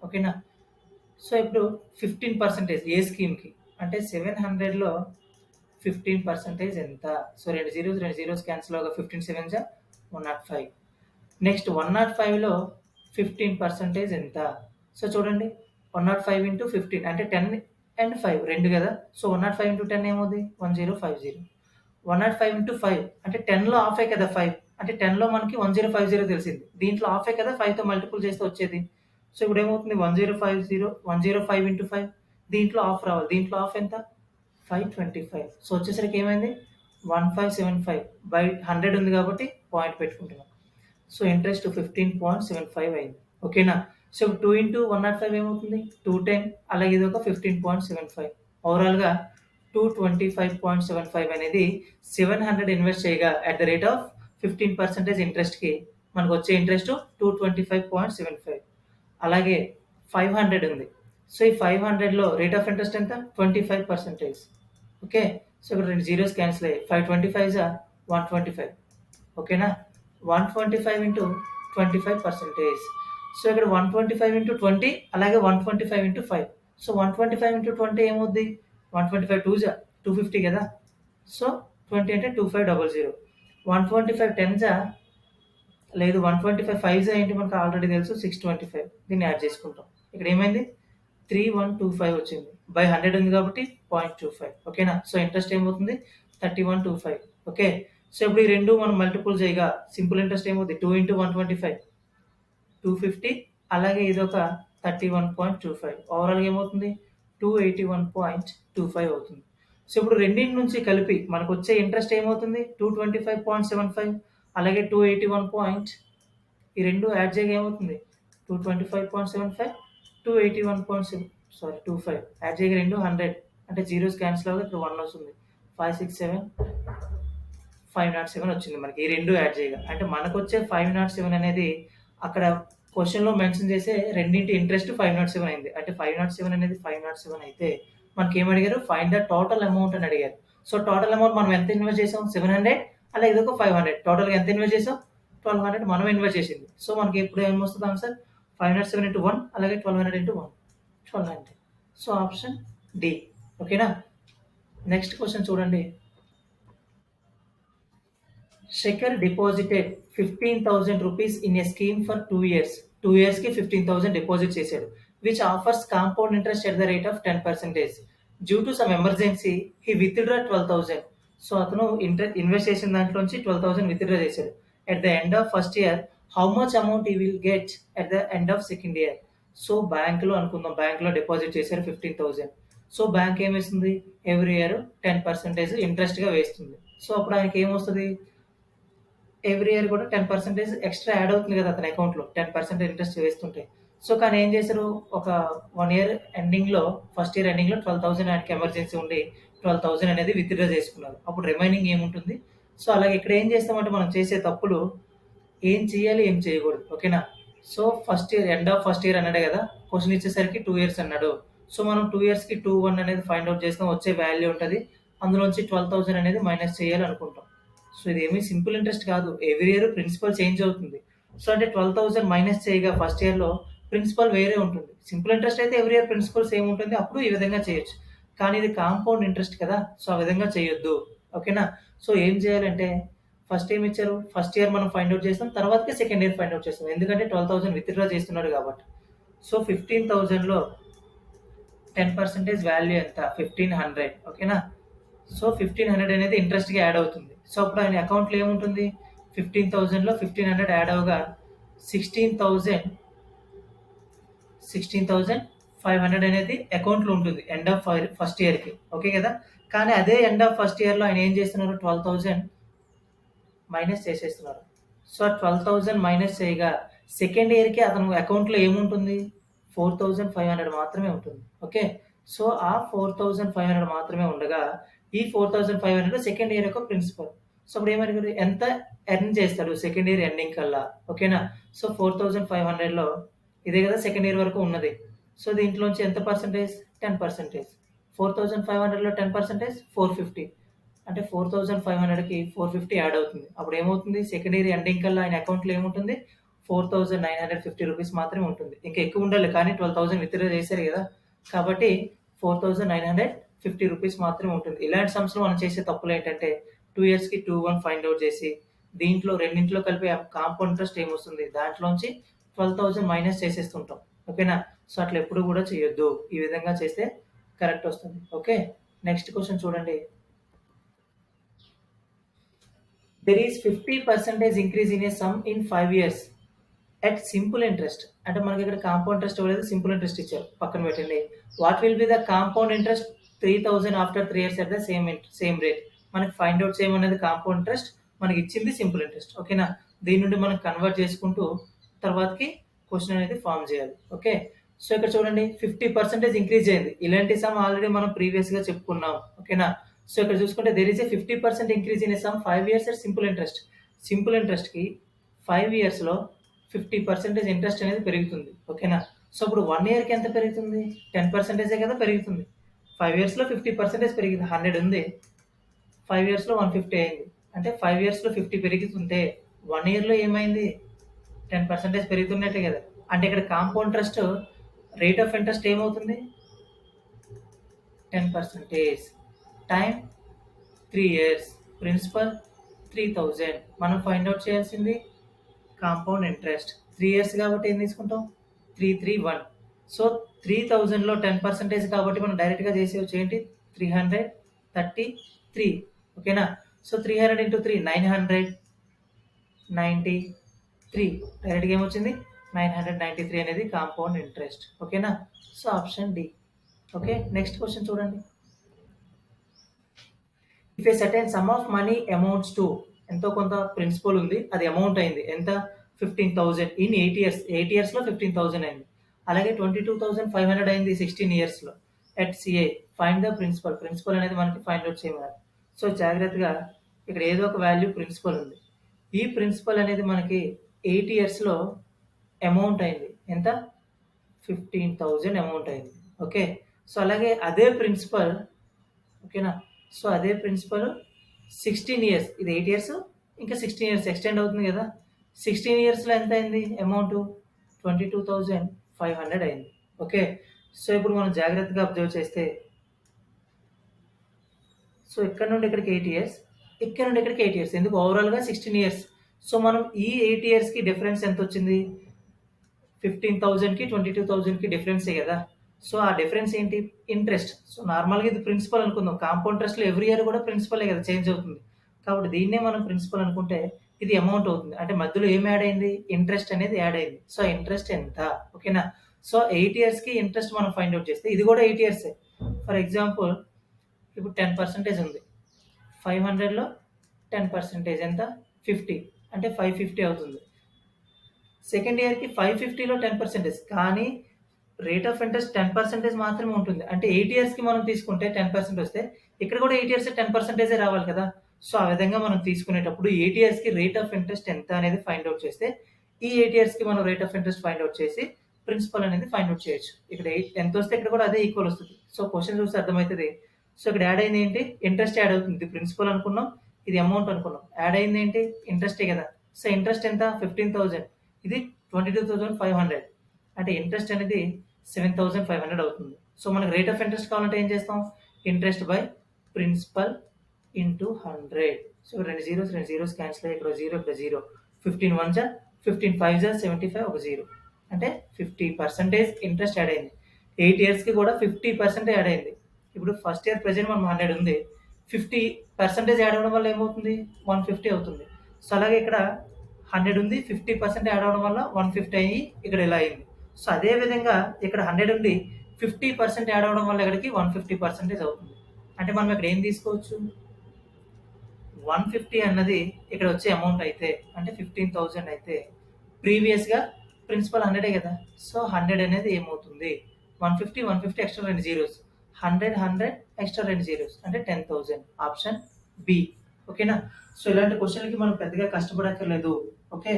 ఓకేనా. సో ఇప్పుడు 15% ఏ స్కీమ్కి అంటే 700లో 15% ఎంత. సో 2 జీరోస్ క్యాన్సిల్ అవగా 15 7 105. నెక్స్ట్ 105లో 15% ఎంత? సో చూడండి 105 ఇంటూ 15 అంటే 10 అండ్ 5 2 కదా! సో 105 ఇంటూ 10 ఏమవుద్ది? 1050. 105 ఇంటూ 5 అంటే 10లో హాఫే కదా 5. అంటే 10లో మనకి 1050 తెలిసింది. దీంట్లో హాఫే కదా 5తో మల్టిపుల్ చేస్తే వచ్చేది. సో ఇప్పుడేమవుతుంది 1005 ఇంటూ 5 దీంట్లో హాఫ్ రావాలి. దీంట్లో హాఫ్ ఎంత? 525. సో వచ్చేసరికి ఏమైంది? 1575 బై 100 ఉంది కాబట్టి పాయింట్ పెట్టుకుంటున్నాం. సో ఇంట్రెస్ట్ 15.75 అయింది. ఓకేనా? సో 2 ఇంటూ 105 ఏమవుతుంది? 210 అలాగే ఇది ఒక 15.75 ఓవరాల్‌గా 225.75 అనేది 700 ఇన్వెస్ట్ చేయగా అట్ ద రేట్ ఆఫ్ 15% ఇంట్రెస్ట్‌కి మనకొచ్చే ఇంట్రెస్ట్ 225.75. అలాగే 500 ఉంది. సో ఈ 500లో రేట్ ఆఫ్ ఇంట్రెస్ట్ ఎంత? 25%. ఓకే. సో ఇక్కడ 2 జీరోస్ క్యాన్సిల్ అయ్యాయి. 525 జా 125. ఓకేనా? 125 ఇంటూ 25%. సో ఇక్కడ 125 ఇంటూ 20 అలాగే 125 ఇంటూ 5. సో 125 ఇంటూ 20 ఏమవుద్ది? 125 2 జా 250 కదా! సో 20 అంటే 2500. 125 10 జా లేదు 125 5 జా ఏంటి మనకు ఆల్రెడీ తెలుసు 625. దీన్ని యాడ్ చేసుకుంటాం. ఇక్కడ ఏమైంది? 3125 వచ్చింది. బై 100 ఉంది కాబట్టి 0.25. ఓకేనా? సో ఇంట్రెస్ట్ ఏమవుతుంది? 3125. ఓకే. సో ఇప్పుడు ఈ రెండు మనం మల్టిపుల్ చేయగా సింపుల్ ఇంట్రెస్ట్ ఏమవుద్ది? 2 ఇంటూ 125 250 అలాగే ఇదొక 31.25 ఓవరాల్‌గా ఏమవుతుంది? 281.25 అవుతుంది. సో ఇప్పుడు రెండింటి నుంచి కలిపి మనకొచ్చే ఇంట్రెస్ట్ ఏమవుతుంది? 225.75 అలాగే 281 ఈ రెండు యాడ్ చేయగా ఏమవుతుంది? 225.75 281.7 యాడ్ చేయగా రెండు 100 అంటే జీరోస్ క్యాన్సిల్ అవ్వగా ఇక్కడ 1 వస్తుంది. 567 507 వచ్చింది మనకి ఈ రెండు యాడ్ చేయగా. అంటే మనకొచ్చే 507 అనేది అక్కడ క్వెషన్‌లో మెన్షన్ చేసే రెండింటి ఇంట్రెస్ట్ 507 అయింది. అంటే 507 అనేది 507 అయితే మనకేమడిగారు? ఫైండ్ ద టోటల్ అమౌంట్ అని అడిగారు. సో టోటల్ అమౌంట్ మనం ఎంత ఇన్వెస్ట్ చేసాం? 700 అలాగే ఇదొక 500 టోటల్‌గా ఎంత ఇన్వెస్ట్ చేసాం? 1200 మనం ఇన్వెస్ట్ చేసింది. సో మనకి ఇప్పుడు ఏమొస్తది ఆన్సర్? 507 ఇంటూ 1 అలాగే 1200 ఇంటూ 1 1200. So option D. ఓకేనా? నెక్స్ట్ క్వెషన్ చూడండి. Shekhar deposited 15,000 rupees in a scheme for 2 years. 2 years కి 15,000 డిపాజిట్ చేశాడు. Which offers compound interest at the rate of 10%. Due to some emergency, he withdrew 12,000. So అతను invest చేసిన దాంట్లోంచి 12,000 withdraw చేశాడు. At the end of first year, how much amount he will get at the end of second year? So బ్యాంక్‌లో అనుకుందాం. బ్యాంక్‌లో deposit చేశారు 15,000. So bank ఏమిస్తుంది? Every year 10% ఇంట్రెస్ట్‌గా వేస్తుంది. సో అప్పుడు ఆయనకి ఏమొస్తది? ఎవ్రీ ఇయర్ కూడా 10% ఎక్స్ట్రా యాడ్ అవుతుంది కదా అతని అకౌంట్‌లో 10% ఇంట్రెస్ట్ వేస్తుంటే. సో కానీ ఏం చేశారు? ఒక 1 ఇయర్ ఎండింగ్‌లో ఫస్ట్ ఇయర్ ఎండింగ్‌లో 12,000 ఆయనకి ఎమర్జెన్సీ ఉండి 12,000 అనేది విత్‌డ్రా చేసుకున్నారు. అప్పుడు రిమైనింగ్ ఏముంటుంది? సో అలాగే ఇక్కడ ఏం చేస్తామంటే మనం చేసే తప్పులు ఏం చేయాలి? ఏం చేయకూడదు. ఓకేనా? So first year end of first year అన్నాడే కదా! క్వెషన్ ఇచ్చేసరికి 2 ఇయర్స్ అన్నాడు. సో మనం 2 ఇయర్స్‌కి 21 అనేది ఫైండ్ ఔట్ చేస్తాం. వచ్చే వాల్యూ ఉంటది. అందులోంచి 12,000 అనేది మైనస్ చేయాలి అనుకుంటాం. సో ఇదేమి సింపుల్ ఇంట్రెస్ట్ కాదు. ఎవ్రీ ఇయర్ ప్రిన్సిపల్ చేంజ్ అవుతుంది. సో అంటే 12,000 మైనస్ చేయగా ఫస్ట్ ఇయర్‌లో ప్రిన్సిపల్ వేరే ఉంటుంది. సింపుల్ ఇంట్రెస్ట్ అయితే ఎవ్రీ ఇయర్ ప్రిన్సిపల్ సేమ్ ఉంటుంది. అప్పుడు ఈ విధంగా చేయొచ్చు. కానీ ఇది కాంపౌండ్ ఇంట్రెస్ట్ కదా! సో ఆ విధంగా చేయొద్దు. ఓకేనా? సో ఏం చేయాలంటే ఫస్ట్ ఏమి ఇచ్చారు? ఫస్ట్ ఇయర్ మనం ఫైండ్ ఔట్ చేస్తాం. తర్వాతకి సెకండ్ ఇయర్ ఫైండ్ ఔట్ చేస్తాం. ఎందుకంటే 12,000 విత్‌డ్రా చేస్తున్నాడు కాబట్టి. సో 15,000లో 10% వాల్యూ ఎంత? 1,500 ఓకేనా? సో 1,500 అనేది ఇంట్రెస్ట్‌గా యాడ్ అవుతుంది. సో అప్పుడు ఆయన అకౌంట్‌లో ఏముంటుంది? 15,000లో 1,500 యాడ్ అవ్వగా 16,500 అనేది అకౌంట్‌లో ఉంటుంది. ఎండ్ ఆఫ్ ఫస్ట్ ఇయర్‌కి. ఓకే కదా! కానీ అదే ఎండ్ ఆఫ్ ఫస్ట్ ఇయర్‌లో ఆయన ఏం చేస్తున్నారు? 12,000 మైనస్ చేసేస్తున్నారు. సో 12,000 మైనస్ చేయగా సెకండ్ ఇయర్‌కి అతను అకౌంట్‌లో ఏముంటుంది? 4,500 మాత్రమే ఉంటుంది. ఓకే. సో ఆ 4,500 మాత్రమే ఉండగా ఈ 4,500 సెకండ్ ఇయర్ యొక్క ప్రిన్సిపల్. సో అప్పుడు ఏమడిగారు? ఎంత ఎర్న్ చేస్తాడు సెకండ్ ఇయర్ ఎండింగ్ కల్లా? ఓకేనా? సో 4,500లో ఇదే కదా సెకండ్ ఇయర్ వరకు ఉన్నది. సో దీంట్లోంచి ఎంత పర్సెంటేజ్? 10%. 4,500లో 10% 450. అంటే 4,500కి 450 యాడ్ అవుతుంది. అప్పుడు ఏమవుతుంది? సెకండ్ ఇయర్ ఎండింగ్ కల్లా ఆయన అకౌంట్‌లో ఏముంటుంది? 4,950 రూపీస్ మాత్రమే ఉంటుంది. ఇంకా ఎక్కువ ఉండాలి కానీ 12,000 విత్‌డ్రా చేశారు కదా! కాబట్టి 4,950 రూపీస్ మాత్రమే ఉంటుంది. ఇలాంటి సమ్స్‌లో మనం చేసే తప్పులేంటంటే 2 ఇయర్స్‌కి 21 ఫైండ్ ఔట్ చేసి దీంట్లో రెండింటిలో కలిపి కాంపౌండ్ ఇంట్రెస్ట్ ఏమొస్తుంది? దాంట్లోంచి 12,000 మైనస్ చేసేస్తుంటాం. ఓకేనా? సో, అట్లా ఎప్పుడు కూడా చేయొద్దు. ఈ విధంగా చేస్తే కరెక్ట్ వస్తుంది. ఓకే. నెక్స్ట్ క్వెషన్ చూడండి. There is 50% increase in a some in 5 years at simple interest. అంటే మనకి ఇక్కడ కాంపౌండ్ ఇంట్రెస్ట్ ఇవ్వలేదు, సింపుల్ ఇంట్రెస్ట్ ఇచ్చారు. పక్కన పెట్టండి. What will be the compound interest 3,000 after 3 years at the same rate. మనకి ఫైండ్ అవుట్ చేయమనేది కాంపౌండ్ ఇంట్రెస్ట్, మనకి ఇచ్చింది సింపుల్ ఇంట్రెస్ట్. ఓకేనా? దీని నుండి మనం కన్వర్ట్ చేసుకుంటూ తర్వాతకి క్వశ్చన్ అనేది ఫామ్ చేయాలి. ఓకే. సో, ఇక్కడ చూడండి 50% ఇంక్రీజ్ అయింది. ఇలాంటి సమ్ ఆల్రెడీ మనం ప్రీవియస్ గా చెప్పుకున్నాం. ఓకేనా? సో, ఇక్కడ చూసుకుంటే there is a 50% increase in sum 5 years at simple interest. Simple interest కి 5 ఇయర్స్ లో 50% ఇంట్రెస్ట్ అనేది పెరుగుతుంది. ఓకేనా? సో, ఇప్పుడు 1 ఇయర్ కి ఎంత పెరుగుతుంది? 10% కదా పెరుగుతుంది. 5 ఇయర్స్ లో 50% పెరిగింది. 100 ఉంది. 5 ఇయర్స్ లో 150 అయింది. అంటే 5 ఇయర్స్ లో 50 పెరుగుతుంటే 1 ఇయర్ లో ఏమైంది? 10% పెరుగుతున్నట్టే కదా. అంటే ఇక్కడ compound interest rate of interest ఏమవుతుంది? 10%. Time 3 years. ప్రిన్సిపల్ 3,000. మనం ఫైండ్ అవుట్ చేయాల్సింది కాంపౌండ్ ఇంట్రెస్ట్. 3 ఇయర్స్ కాబట్టి ఏం తీసుకుంటాం? 331. సో, 3,000లో 10% కాబట్టి మనం డైరెక్ట్ గా చేసేవచ్చు ఏంటి? 333. ఓకేనా? So, 300 into 3 993. డైరెక్ట్ గా ఏమొచ్చింది? 993 అనేది కాంపౌండ్ ఇంట్రెస్ట్. ఓకేనా? So, option D. Okay. Next question చూడండి. If a certain sum of money amounts to, ఎంతో కొంత ప్రిన్సిపల్ ఉంది, అది అమౌంట్ అయింది ఎంత? 15,000 ఇన్ 8 ఇయర్స్. 8 ఇయర్స్ లో 15,000 అయింది. అలాగే 22,500 అయింది 16 ఇయర్స్ లో. At CA find the principal. Principal అనేది మనకి ఫైండ్ అవుట్ చేయమన్నారు. సో, జాగ్రత్తగా ఇక్కడ ఏదో ఒక వాల్యూ ప్రిన్సిపల్ ఉంది. ఈ ప్రిన్సిపల్ అనేది మనకి 8 ఇయర్స్ లో అమౌంట్ అయింది ఎంత? 15,000 అమౌంట్ అయింది. ఓకే. సో, అలాగే అదే ప్రిన్సిపల్, ఓకేనా? సో, అదే ప్రిన్సిపల్ 16 ఇయర్స్. ఇది 8 ఇయర్స్ ఇంకా 16 ఇయర్స్ ఎక్స్టెండ్ అవుతుంది కదా. 16 ఇయర్స్ లో ఎంత అయింది అమౌంట్? 22,500 అయింది. ఓకే. సో, ఇప్పుడు మనం జాగ్రత్తగా అబ్జర్వ్ చేస్తే, సో ఇక్కడ నుండి ఇక్కడికి 8 ఇయర్స్, ఇక్కడ నుండి ఇక్కడికి 8 ఇయర్స్. ఎందుకు? ఓవరాల్ గా 16 ఇయర్స్. సో, మనం ఈ 8 ఇయర్స్ కి డిఫరెన్స్ ఎంత వచ్చింది? 15,000 కి 22,000 కి డిఫరెన్సే కదా. సో, ఆ డిఫరెన్స్ ఏంటి? ఇంట్రెస్ట్. సో, నార్మల్‌గా ఇది ప్రిన్సిపల్ అనుకుందాం. కాంపౌండ్ ఇంట్రెస్ట్‌లో ఎవ్రీ ఇయర్ కూడా ప్రిన్సిపలే కదా చేంజ్ అవుతుంది. కాబట్టి దీన్నే మనం ప్రిన్సిపల్ అనుకుంటే ఇది అమౌంట్ అవుతుంది. అంటే మధ్యలో ఏం యాడ్ అయింది? ఇంట్రెస్ట్ అనేది యాడ్ అయింది. సో, ఇంట్రెస్ట్ ఎంత? ఓకేనా? సో, 8 ఇయర్స్‌కి ఇంట్రెస్ట్ మనం ఫైండ్ అవుట్ చేస్తే ఇది కూడా 8 ఇయర్సే. ఫర్ ఎగ్జాంపుల్ ఇప్పుడు 10% ఉంది. 500లో 10% ఎంత? 50. అంటే 550 అవుతుంది. సెకండ్ ఇయర్‌కి 550లో 10% కానీ రేట్ ఆఫ్ ఇంట్రెస్ట్ 10% మాత్రమే ఉంటుంది. అంటే 8 ఇయర్స్‌కి మనం తీసుకుంటే 10% వస్తే ఇక్కడ కూడా 8 ఇయర్స్ 10% రావాలి కదా. సో, ఆ విధంగా మనం తీసుకునేటప్పుడు 8 ఇయర్స్‌కి రేట్ ఆఫ్ ఇంట్రెస్ట్ ఎంత అనేది ఫైండ్ అవుట్ చేస్తే ఈ 8 ఇయర్స్‌కి మనం rate of interest find out చేసి ప్రిన్సిపల్ అనేది ఫైండ్ అవుట్ చేయొచ్చు. ఇక్కడ ఎంత వస్తే ఇక్కడ కూడా అదే ఈక్వల్ వస్తుంది. సో, క్వెషన్ చూస్తే అర్థమైతది. సో, ఇక్కడ యాడ్ అయింది ఏంటి? ఇంట్రెస్ట్ యాడ్ అవుతుంది. ఇది ప్రిన్సిపల్ అనుకున్నాం. ఇది అమౌంట్ అనుకున్నాం. యాడ్ అయింది ఏంటి? ఇంట్రెస్టే కదా. సో, ఇంట్రెస్ట్ ఎంత? 15,000. ఇది 22,500. అంటే ఇంట్రెస్ట్ అనేది 7,500 అవుతుంది. సో, మనకు రేట్ ఆఫ్ ఇంట్రెస్ట్ కావాలంటే ఏం చేస్తాం? Interest by principal into 100. So, 2 zeros cancel అయ్యి ఇక్కడ 0 ఇక్కడ 0. 15 1 జా 15 5 జా 75 ఒక 0. అంటే 50% ఇంట్రెస్ట్ యాడ్ అయింది. 8 ఇయర్స్‌కి కూడా 50% యాడ్ అయింది. ఇప్పుడు ఫస్ట్ ఇయర్ ప్రెజెంట్ మనం 100 ఉంది. 50% యాడ్ అవ్వడం వల్ల ఏమవుతుంది? 150 అవుతుంది. సో, అలాగే ఇక్కడ 100 ఉంది. 50% యాడ్ అవ్వడం వల్ల 150 అయ్యి ఇక్కడ ఇలా అయింది. సో, అదే విధంగా ఇక్కడ 100 ఉండి 50% యాడ్ అవ్వడం వల్ల ఇక్కడికి 150% అవుతుంది. అంటే మనం ఇక్కడ ఏం తీసుకోవచ్చు? 150 అన్నది ఇక్కడ వచ్చే అమౌంట్ అయితే, అంటే 15,000 అయితే ప్రీవియస్‌గా ప్రిన్సిపల్ 100 కదా. సో, 100 అనేది ఏమవుతుంది? 150, 150 ఎక్స్ట్రా 2 జీరోస్. 100, 100 extra 2 zeros. అంటే 10,000. Option B. ఓకేనా? సో, ఇలాంటి క్వెషన్‌లకి మనం పెద్దగా కష్టపడక్కర్లేదు. ఓకే.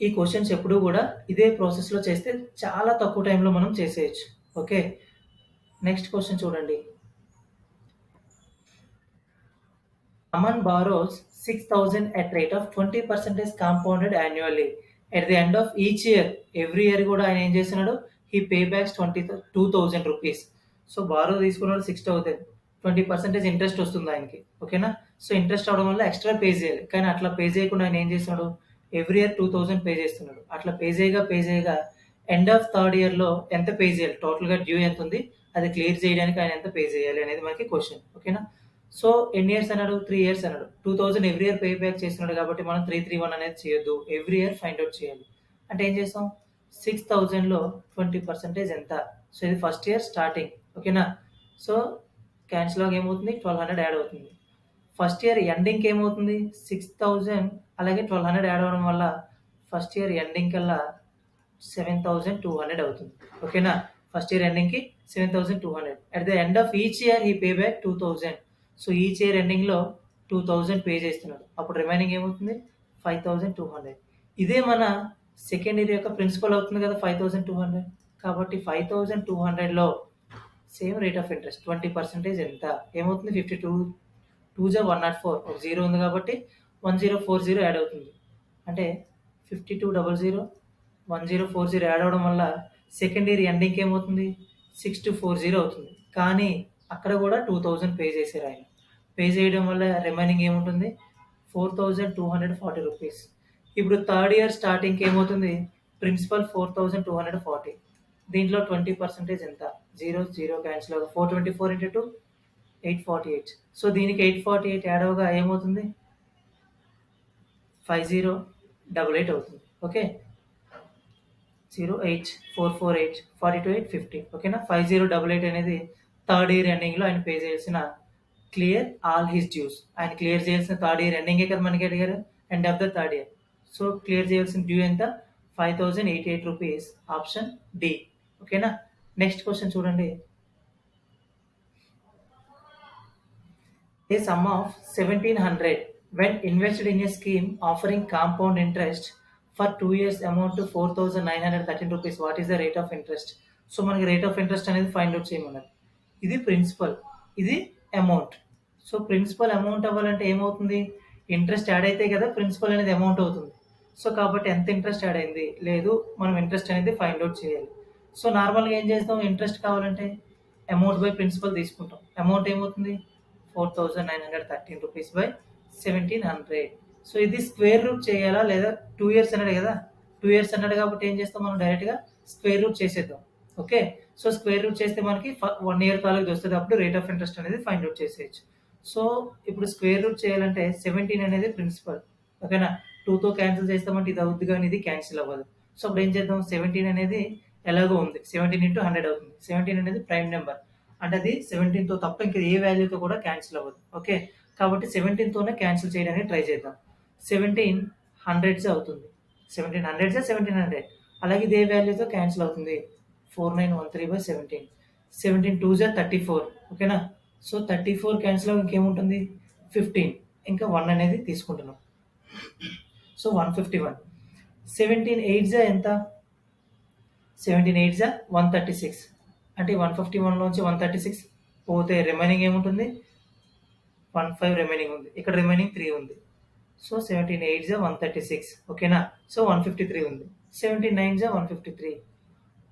ఈ క్వెషన్స్ ఎప్పుడూ కూడా ఇదే ప్రాసెస్‌లో చేస్తే చాలా తక్కువ టైంలో మనం చేసేయొచ్చు. ఓకే. నెక్స్ట్ క్వెషన్ చూడండి. Aman borrows 6,000 at rate of 20% compounded annually. At the end of each year, every year కూడా ఆయన ఏం చేస్తున్నాడు? He pay backs 2,000 rupees. So, borrow తీసుకున్నాడు 6,000. 20% ఇంట్రెస్ట్ వస్తుంది ఆయనకి. ఓకేనా? సో, ఇంట్రెస్ట్ అవడం వల్ల ఎక్స్ట్రా పే చేయాలి. కానీ అట్లా పే చేయకుండా ఆయన ఏం చేస్తున్నాడు? ఎవ్రీ ఇయర్ 2000 పే చేస్తున్నాడు. అట్లా పే చేయగా ఎండ్ ఆఫ్ థర్డ్ ఇయర్‌లో ఎంత పే చేయాలి? టోటల్‌గా డ్యూ ఎంత ఉంది? అది క్లియర్ చేయడానికి ఆయన ఎంత పే చేయాలి అనేది మనకి క్వెషన్. ఓకేనా? సో, ఎన్ని ఇయర్స్ అన్నాడు? 3 ఇయర్స్ అన్నాడు. 2000 ఎవ్రీ ఇయర్ పే బ్యాక్ చేస్తున్నాడు కాబట్టి మనం 331 అనేది చేయొద్దు. ఎవ్రీ ఇయర్ ఫైండ్ ఔట్ చేయాలి. అంటే ఏం చేస్తాం? 6000లో 20% ఎంత? సో, ఇది ఫస్ట్ ఇయర్ స్టార్టింగ్. ఓకేనా? సో, క్యాన్సిల్ అవ్వగా ఏమవుతుంది? 1200 యాడ్ అవుతుంది. ఫస్ట్ ఇయర్ ఎండింగ్‌కి ఏమవుతుంది? 6000 అలాగే 1200 యాడ్ అవ్వడం వల్ల ఫస్ట్ ఇయర్ ఎండింగ్ కల్లా 7200 అవుతుంది. ఓకేనా? ఫస్ట్ ఇయర్ ఎండింగ్‌కి 7200. At the end of each year he pay back 2000. So, each year ఎండింగ్‌లో 2000 పే చేస్తున్నాడు. అప్పుడు రిమైనింగ్ ఏమవుతుంది? 5200. ఇదే మన సెకండ్ ఇయర్ యొక్క ప్రిన్సిపల్ అవుతుంది కదా! 5200. కాబట్టి 5200లో సేమ్ రేట్ ఆఫ్ ఇంట్రెస్ట్ 20% ఎంత? ఏమవుతుంది? 52 2 జా 104 ఒక 0 ఉంది కాబట్టి 1040 యాడ్ అవుతుంది. అంటే 5200 1040 యాడ్ అవ్వడం వల్ల సెకండ్ ఇయర్ ఎండింగ్‌కి ఏమవుతుంది? 6240 అవుతుంది. కానీ అక్కడ కూడా 2000 పే చేశారు ఆయన. పే చేయడం వల్ల రిమైనింగ్ ఏముంటుంది? 4240 రూపీస్. ఇప్పుడు థర్డ్ ఇయర్ స్టార్టింగ్‌కి ఏమవుతుంది? ప్రిన్సిపల్ 4240. దీంట్లో 20% ఎంత? 0, 0 క్యాన్సిల్ అవ్వగా 424 ఇంటూ 2 848. సో, దీనికి 848 యాడ్ అవ్వగా ఏమవుతుంది? 5088 అవుతుంది. ఓకే. 08448 42850. ఓకేనా? 5088 అనేది థర్డ్ ఇయర్ ఎండింగ్‌లో ఆయన పే చేయాల్సిన క్లియర్ ఆల్ హిస్ డ్యూస్. ఆయన క్లియర్ చేయాల్సిన థర్డ్ ఇయర్ ఎండింగే కదా మనకి అడిగారు. End of the third year. So, clear చేయాల్సిన డ్యూ ఎంత? 5088 రూపీస్. Option D. ఓకేనా? నెక్స్ట్ క్వెషన్ చూడండి. A sum of 1700 when invested in a scheme offering compound interest for 2 years amount to 4913 rupees. What is the rate of interest? So, మనకి rate of interest అనేది find out చేయమన్నారు. ఇది principal. ఇది amount. So, principal amount అవ్వాలంటే ఏమవుతుంది? Interest add అయితే కదా principal అనేది అమౌంట్ అవుతుంది. సో, కాబట్టి ఎంత ఇంట్రెస్ట్ యాడ్ అయింది? లేదు, మనం ఇంట్రెస్ట్ అనేది ఫైండ్ ఔట్ చేయాలి. సో, నార్మల్‌గా ఏం చేస్తాం? ఇంట్రెస్ట్ కావాలంటే అమౌంట్ బై ప్రిన్సిపల్ తీసుకుంటాం. అమౌంట్ ఏమవుతుంది? 4913 రూపీస్ బై 1700. సో, ఇది స్క్వేర్ రూట్ చేయాలా లేదా 2 ఇయర్స్ అన్నాడు కదా! 2 ఇయర్స్ అన్నాడు కాబట్టి ఏం చేస్తాం మనం డైరెక్ట్‌గా స్క్వేర్ రూట్ చేసేద్దాం. ఓకే. సో, స్క్వేర్ రూట్ చేస్తే మనకి 1 ఇయర్ తాలూకుది వస్తది. అప్పుడు రేట్ ఆఫ్ ఇంట్రెస్ట్ అనేది ఫైండ్ ఔట్ చేసేయొచ్చు. సో, ఇప్పుడు స్క్వేర్ రూట్ చేయాలంటే 17 అనేది ప్రిన్సిపల్. ఓకేనా? 2తో క్యాన్సిల్ చేస్తామంటే ఇది అవుద్ది గానీ ఇది క్యాన్సిల్ అవ్వదు. సో, అప్పుడు ఏం చేద్దాం? 17 అనేది ఎలాగో ఉంది. 17 ఇంటూ 100 అవుతుంది. 17 అనేది ప్రైమ్ నెంబర్. అంటే అది 17తో తప్ప ఇంకా ఏ వాల్యూతో కూడా క్యాన్సిల్ అవ్వదు. ఓకే. కాబట్టి 17తోనే క్యాన్సిల్ చేయడానికి ట్రై చేద్దాం. 17 హండ్రెడ్స్ అవుతుంది. 17 హండ్రెడ్సా 1700. అలాగే ఇదే వాల్యూతో క్యాన్సిల్ అవుతుంది. 4913/17. 17 2 జా 34. ఓకేనా? సో, 34 క్యాన్సిల్ అవ్వగా ఇంకేముంటుంది? 15. ఇంకా 1 అనేది తీసుకుంటున్నాం. సో, 151. 17 8 జా ఎంత? 17 8 జా 136. అంటే 151 లోంచి 136 పోతే రిమైనింగ్ ఏముంటుంది? 15 రిమైనింగ్ ఉంది. ఇక్కడ రిమైనింగ్ 3 ఉంది. సో, 17 8 జా 136. ఓకేనా? సో, 153 ఉంది. 17 9 జా 153.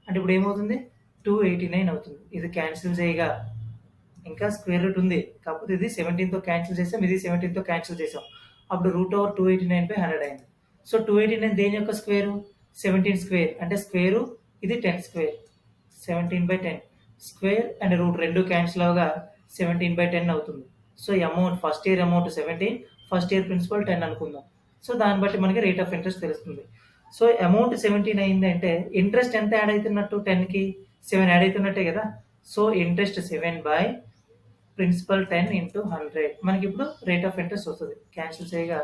అంటే ఇప్పుడు ఏమవుతుంది? 289 అవుతుంది. ఇది క్యాన్సిల్ చేయగా ఇంకా స్క్వేర్ రూట్ ఉంది. కాకపోతే ఇది 17తో క్యాన్సిల్ చేసాం. ఇది 17తో క్యాన్సిల్ చేసాం. అప్పుడు √289/100 అయింది. సో, 289 దేని యొక్క స్క్వేరు? 17 స్క్వేర్. అంటే స్క్వేరు ఇది 10 square. 17/10 square and root 2 cancel అవ్వగా 17/10 అవుతుంది. సో, ఈ amount first year amount 17, first year principal 10 అనుకుందాం. సో, దాన్ని బట్టి మనకి రేట్ ఆఫ్ ఇంట్రెస్ట్ తెలుస్తుంది. సో, అమౌంట్ 17 అయిందంటే ఇంట్రెస్ట్ ఎంత యాడ్ అవుతున్నట్టు? 10కి 7 యాడ్ అవుతున్నట్టే కదా! So, interest 7 by principal 10 into 100. మనకి ఇప్పుడు రేట్ ఆఫ్ ఇంట్రెస్ట్ వస్తుంది. క్యాన్సిల్ చేయగా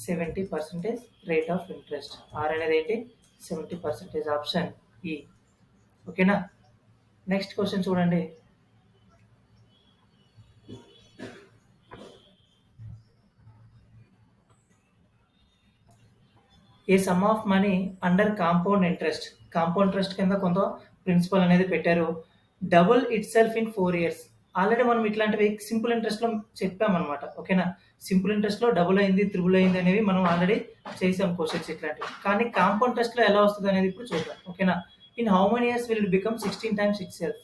70% రేట్ ఆఫ్ ఇంట్రెస్ట్. ఆర్ అనేది ఏంటి? 70%. ఆప్షన్ ఈ. ఓకేనా? నెక్స్ట్ క్వశ్చన్ చూడండి. A sum of money under compound interest. Compound interest కింద కొంత ప్రిన్సిపల్ అనేది పెట్టారు. Double itself in 4 years. Already మనం ఇట్లాంటివి సింపుల్ ఇంట్రెస్ట్‌లో చెప్పామన్నమాట. ఓకేనా? సింపుల్ ఇంట్రెస్ట్‌లో డబుల్ అయింది, త్రిబుల్ అయింది అనేవి మనం ఆల్రెడీ చేసాం క్వశ్చన్స్ ఇట్లాంటివి. కానీ కాంపౌండ్ ఇంట్రెస్ట్‌లో ఎలా వస్తది అనేది ఇప్పుడు చూద్దాం. ఓకేనా? In how many years will it become 16 times itself.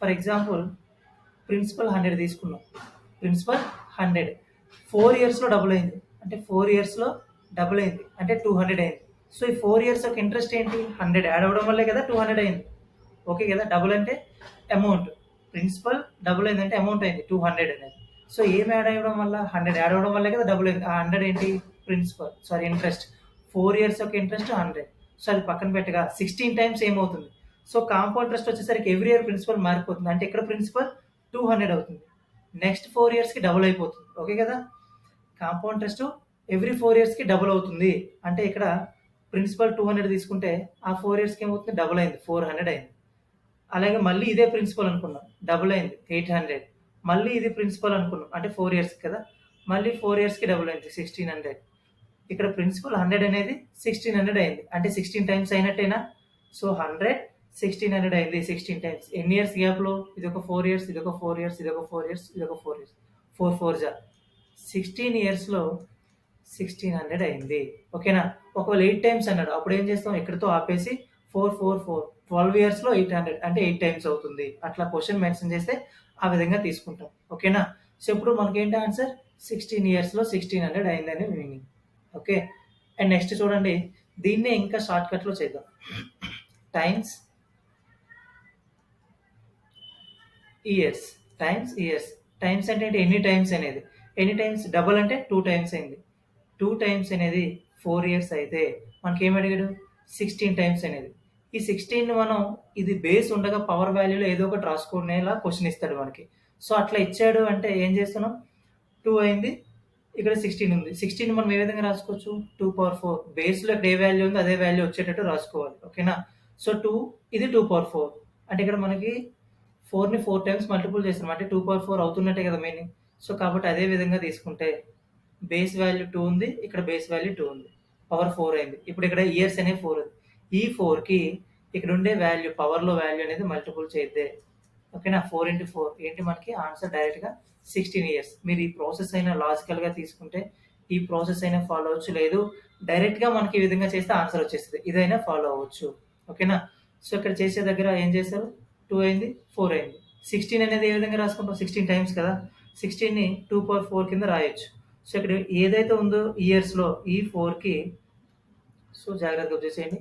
For example principal 100 తీసుకున్నాం. ప్రిన్సిపల్ 100 4 ఇయర్స్‌లో డబుల్ అయింది. అంటే 4 ఇయర్స్‌లో డబుల్ అయింది అంటే 200 అయింది. సో ఈ 4 ఇయర్స్ యొక్క ఇంట్రెస్ట్ ఏంటి 100 యాడ్ అవ్వడం వల్లే కదా 200 అయింది. ఓకే కదా, డబుల్ అంటే అమౌంట్, ప్రిన్సిపల్ డబుల్ అయిందంటే అమౌంట్ అయింది 200 అనేది. సో ఏం యాడ్ అవ్వడం వల్ల 100 యాడ్ అవ్వడం వల్లే కదా డబుల్ అయింది. ఆ 100 ఏంటి ప్రిన్సిపల్, సారీ ఇంట్రెస్ట్. 4 ఇయర్స్ యొక్క ఇంట్రెస్ట్ 100. సో అది పక్కన పెట్టగా 16 టైమ్స్ ఏమవుతుంది, సో కాంపౌండ్ ఇంట్రెస్ట్ వచ్చేసరికి ఎవ్రీ ఇయర్ ప్రిన్సిపల్ మారిపోతుంది. అంటే ఇక్కడ ప్రిన్సిపల్ 200 అవుతుంది, నెక్స్ట్ 4 ఇయర్స్కి డబుల్ అయిపోతుంది. ఓకే కదా, కాంపౌండ్ ఇంట్రెస్ట్ ఎవ్రీ 4 ఇయర్స్కి డబుల్ అవుతుంది. అంటే ఇక్కడ ప్రిన్సిపల్ 200 తీసుకుంటే ఆ 4 ఇయర్స్కి ఏమవుతుంది, డబుల్ అయింది 400 అయింది. అలాగే మళ్ళీ ఇదే ప్రిన్సిపల్ అనుకున్నాం, డబుల్ అయింది 800. మళ్ళీ ఇది ప్రిన్సిపల్ అనుకున్నాం అంటే 4 ఇయర్స్ కదా, మళ్ళీ 4 ఇయర్స్కి డబుల్ అయింది 1600. ఇక్కడ ప్రిన్సిపల్ 100 అనేది 1600 అయింది, అంటే 16 టైమ్స్ అయినట్టేనా. సో 100 1600 అయింది 16 టైమ్స్. ఎన్ని ఇయర్స్ గ్యాప్లో, ఇది ఒక 4 ఇయర్స్, ఇది ఒక 4 ఇయర్స్, ఇది ఒక 4 ఇయర్స్, ఇది ఒక 4 ఇయర్స్, 4 4 జా 16 ఇయర్స్లో 1600 అయింది. ఓకేనా, ఒకవేళ 8 టైమ్స్ అన్నాడు అప్పుడు ఏం చేస్తాం, ఇక్కడితో ఆపేసి 4 4 4 12 ఇయర్స్లో 800 అంటే 8 టైమ్స్ అవుతుంది. అట్లా క్వశ్చన్ మెన్షన్ చేస్తే ఆ విధంగా తీసుకుంటాం. ఓకేనా, సో ఇప్పుడు మనకేంటి ఆన్సర్ 16 ఇయర్స్లో 1600 అయిందని మీనింగ్. ఓకే, అండ్ నెక్స్ట్ చూడండి, దీన్నే ఇంకా షార్ట్ కట్లో చేద్దాం. Times years, times years. Times అంటే ఎన్ని టైమ్స్ అనేది, ఎన్ని టైమ్స్, డబుల్ అంటే 2 టైమ్స్ అయింది. 2 టైమ్స్ అనేది 4 ఇయర్స్ అయితే మనకి ఏం అడిగాడు 16 టైమ్స్ అనేది. ఈ 16 మనం ఇది బేస్ ఉండగా పవర్ వాల్యూలో ఏదో ఒకటి రాసుకునేలా క్వశ్చన్ ఇస్తాడు మనకి. సో అట్లా ఇచ్చాడు అంటే ఏం చేస్తున్నాం, 2 అయింది, ఇక్కడ 16 ఉంది. 16 మనం ఏ విధంగా రాసుకోవచ్చు, 2/4. బేస్లో ఇక్కడ ఏ వాల్యూ ఉందో అదే వాల్యూ వచ్చేటట్టు రాసుకోవాలి. ఓకేనా, సో 2 ఇది 2/4 అంటే ఇక్కడ మనకి 4ని 4 టైమ్స్ మల్టిపుల్ చేస్తున్నాం అంటే 2/4 అవుతున్నట్టే కదా మీనింగ్. సో కాబట్టి అదే విధంగా తీసుకుంటే బేస్ వాల్యూ 2 ఉంది, ఇక్కడ బేస్ వాల్యూ 2 ఉంది, పవర్ 4 అయింది. ఇప్పుడు ఇక్కడ ఇయర్స్ అనేవి 4 ఉంది. ఈ 4కి ఇక్కడ ఉండే వాల్యూ, పవర్లో వాల్యూ అనేది మల్టిపుల్ చేద్దే. ఓకేనా, 4 into 4 ఏంటి మనకి ఆన్సర్ డైరెక్ట్గా 16 ఇయర్స్. మీరు ఈ ప్రాసెస్ అయినా లాజికల్గా తీసుకుంటే ఈ ప్రాసెస్ అయినా ఫాలో అవ్వచ్చు, లేదు డైరెక్ట్గా మనకి ఈ విధంగా చేస్తే ఆన్సర్ వచ్చేస్తుంది, ఇదైనా ఫాలో అవ్వచ్చు. ఓకేనా, సో ఇక్కడ చేసే దగ్గర ఏం చేశారు, 2 అయింది 4 అయింది. 16 అనేది ఏ విధంగా రాసుకుంటాం, 16 టైమ్స్ కదా, 16ని 2/4 కింద రాయొచ్చు. సో ఇక్కడ ఏదైతే ఉందో ఇయర్స్లో ఈ 4కి, సో జాగ్రత్తగా వచ్చేసేయండి,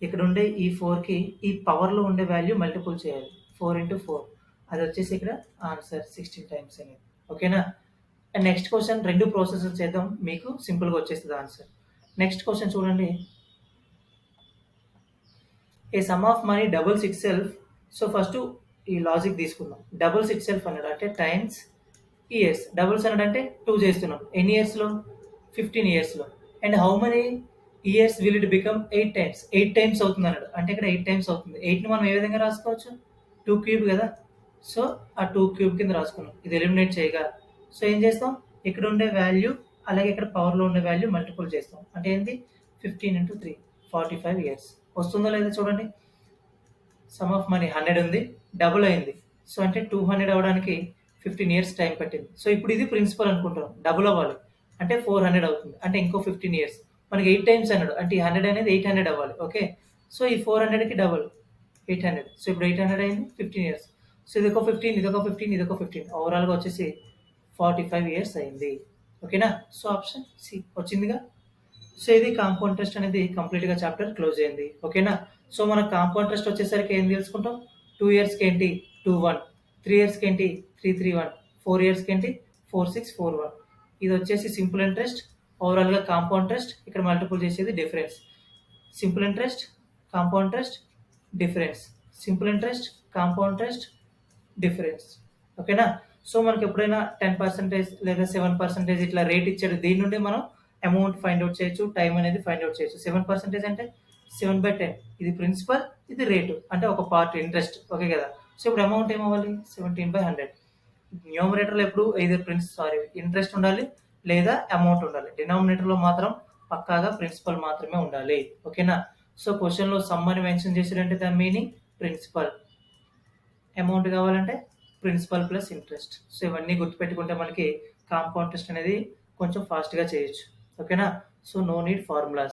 ఇక్కడ ఉండే ఈ 4కి ఈ పవర్లో ఉండే వాల్యూ మల్టిపుల్ చేయాలి, 4 into 4, అది వచ్చేసి ఇక్కడ ఆన్సర్ 16 టైమ్స్ అనేది. ఓకేనా, అండ్ నెక్స్ట్ క్వశ్చన్ రెండు ప్రాసెసెస్ చేద్దాం, మీకు సింపుల్గా వచ్చేస్తుంది ఆన్సర్. నెక్స్ట్ క్వశ్చన్ చూడండి, a sum of money doubles itself. So first ఈ లాజిక్ తీసుకుందాం, డబుల్స్ ఇట్ సెల్ఫ్ అన్నాడు అంటే టైమ్స్ ఇయర్స్. డబుల్స్ అన్నాడు అంటే 2 చేస్తున్నాం, ఎన్ని ఇయర్స్లో 15 ఇయర్స్లో. And how many years will it become 8 times, 8 times అవుతుంది అన్నాడు అంటే ఇక్కడ 8 టైమ్స్ అవుతుంది. 8ని మనం ఏ విధంగా రాసుకోవచ్చు, 2 క్యూబ్ కదా, సో ఆ 2 క్యూబ్ కింద రాసుకున్నాం. ఇది ఎలిమినేట్ చేయగా సో ఏం చేస్తాం, ఇక్కడ ఉండే వాల్యూ అలాగే ఇక్కడ పవర్లో ఉండే వాల్యూ మల్టిపుల్ చేస్తాం అంటే ఏంటి 15 into 3 45 ఇయర్స్. వస్తుందో లేదో చూడండి, సమ్ ఆఫ్ మనీ 100 ఉంది, డబుల్ అయింది. సో అంటే 200 అవ్వడానికి 15 ఇయర్స్ టైం పట్టింది. సో ఇప్పుడు ఇది ప్రిన్సిపల్ అనుకుంటాం, డబుల్ అవ్వాలి అంటే 400 అవుతుంది, అంటే ఇంకో 15 ఇయర్స్. మనకి 8 టైమ్స్ అన్నాడు అంటే ఈ 100 అనేది 800 అవ్వాలి. ఓకే, సో ఈ 400కి డబుల్ 800. సో ఇప్పుడు 800 అయింది 15 ఇయర్స్. సో ఇది ఒక 15, ఇది ఒక 15, ఇది ఒక 15, ఓవరాల్గా వచ్చేసి 45 ఇయర్స్ అయింది. ఓకేనా, సో ఆప్షన్ సి వచ్చిందిగా. సో ఇది కాంపౌండ్ ఇంట్రెస్ట్ అనేది కంప్లీట్గా చాప్టర్ క్లోజ్ అయింది. ఓకేనా, సో మన కాంపౌండ్ ఇంట్రెస్ట్ వచ్చేసరికి ఏం తెలుసుకుంటాం, 2 ఇయర్స్కి ఏంటి 21, 3 ఇయర్స్కి ఏంటి 331, 4 ఇయర్స్కి ఏంటి 4641. ఇది వచ్చేసి సింపుల్ ఇంట్రెస్ట్, ఓవరాల్గా కాంపౌండ్ ఇంట్రెస్ట్, ఇక్కడ మల్టిపుల్ చేసేది difference. Simple interest, compound interest, difference, simple interest, compound interest, difference. ఓకేనా, సో మనకి ఎప్పుడైనా 10% లేదా 7% ఇట్లా రేట్ ఇచ్చాడు, దీని నుండి మనం అమౌంట్ ఫైండ్ అవుట్ చేయొచ్చు, టైం అనేది ఫైండ్ అవుట్ చేయొచ్చు. 7% అంటే 7/10, ఇది ప్రిన్సిపల్, ఇది రేటు అంటే ఒక పార్ట్ ఇంట్రెస్ట్. ఓకే కదా, సో ఇప్పుడు అమౌంట్ ఏమవ్వాలి 17/100. న్యూమరేటర్లో ఎప్పుడు ఇంట్రెస్ట్ ఉండాలి లేదా అమౌంట్ ఉండాలి, డినామినేటర్లో మాత్రం పక్కాగా ప్రిన్సిపల్ మాత్రమే ఉండాలి. ఓకేనా, సో క్వశ్చన్లో సమ్ అని మెన్షన్ చేసాడంటే దాని మీనింగ్ ప్రిన్సిపల్, అమౌంట్ కావాలంటే ప్రిన్సిపల్ ప్లస్ ఇంట్రెస్ట్. సో ఇవన్నీ గుర్తుపెట్టుకుంటే మనకి కాంపౌండ్ ఇంట్రెస్ట్ అనేది కొంచెం ఫాస్ట్గా చేయొచ్చు. ఓకేనా, సో నో నీడ్ ఫార్ములాస్.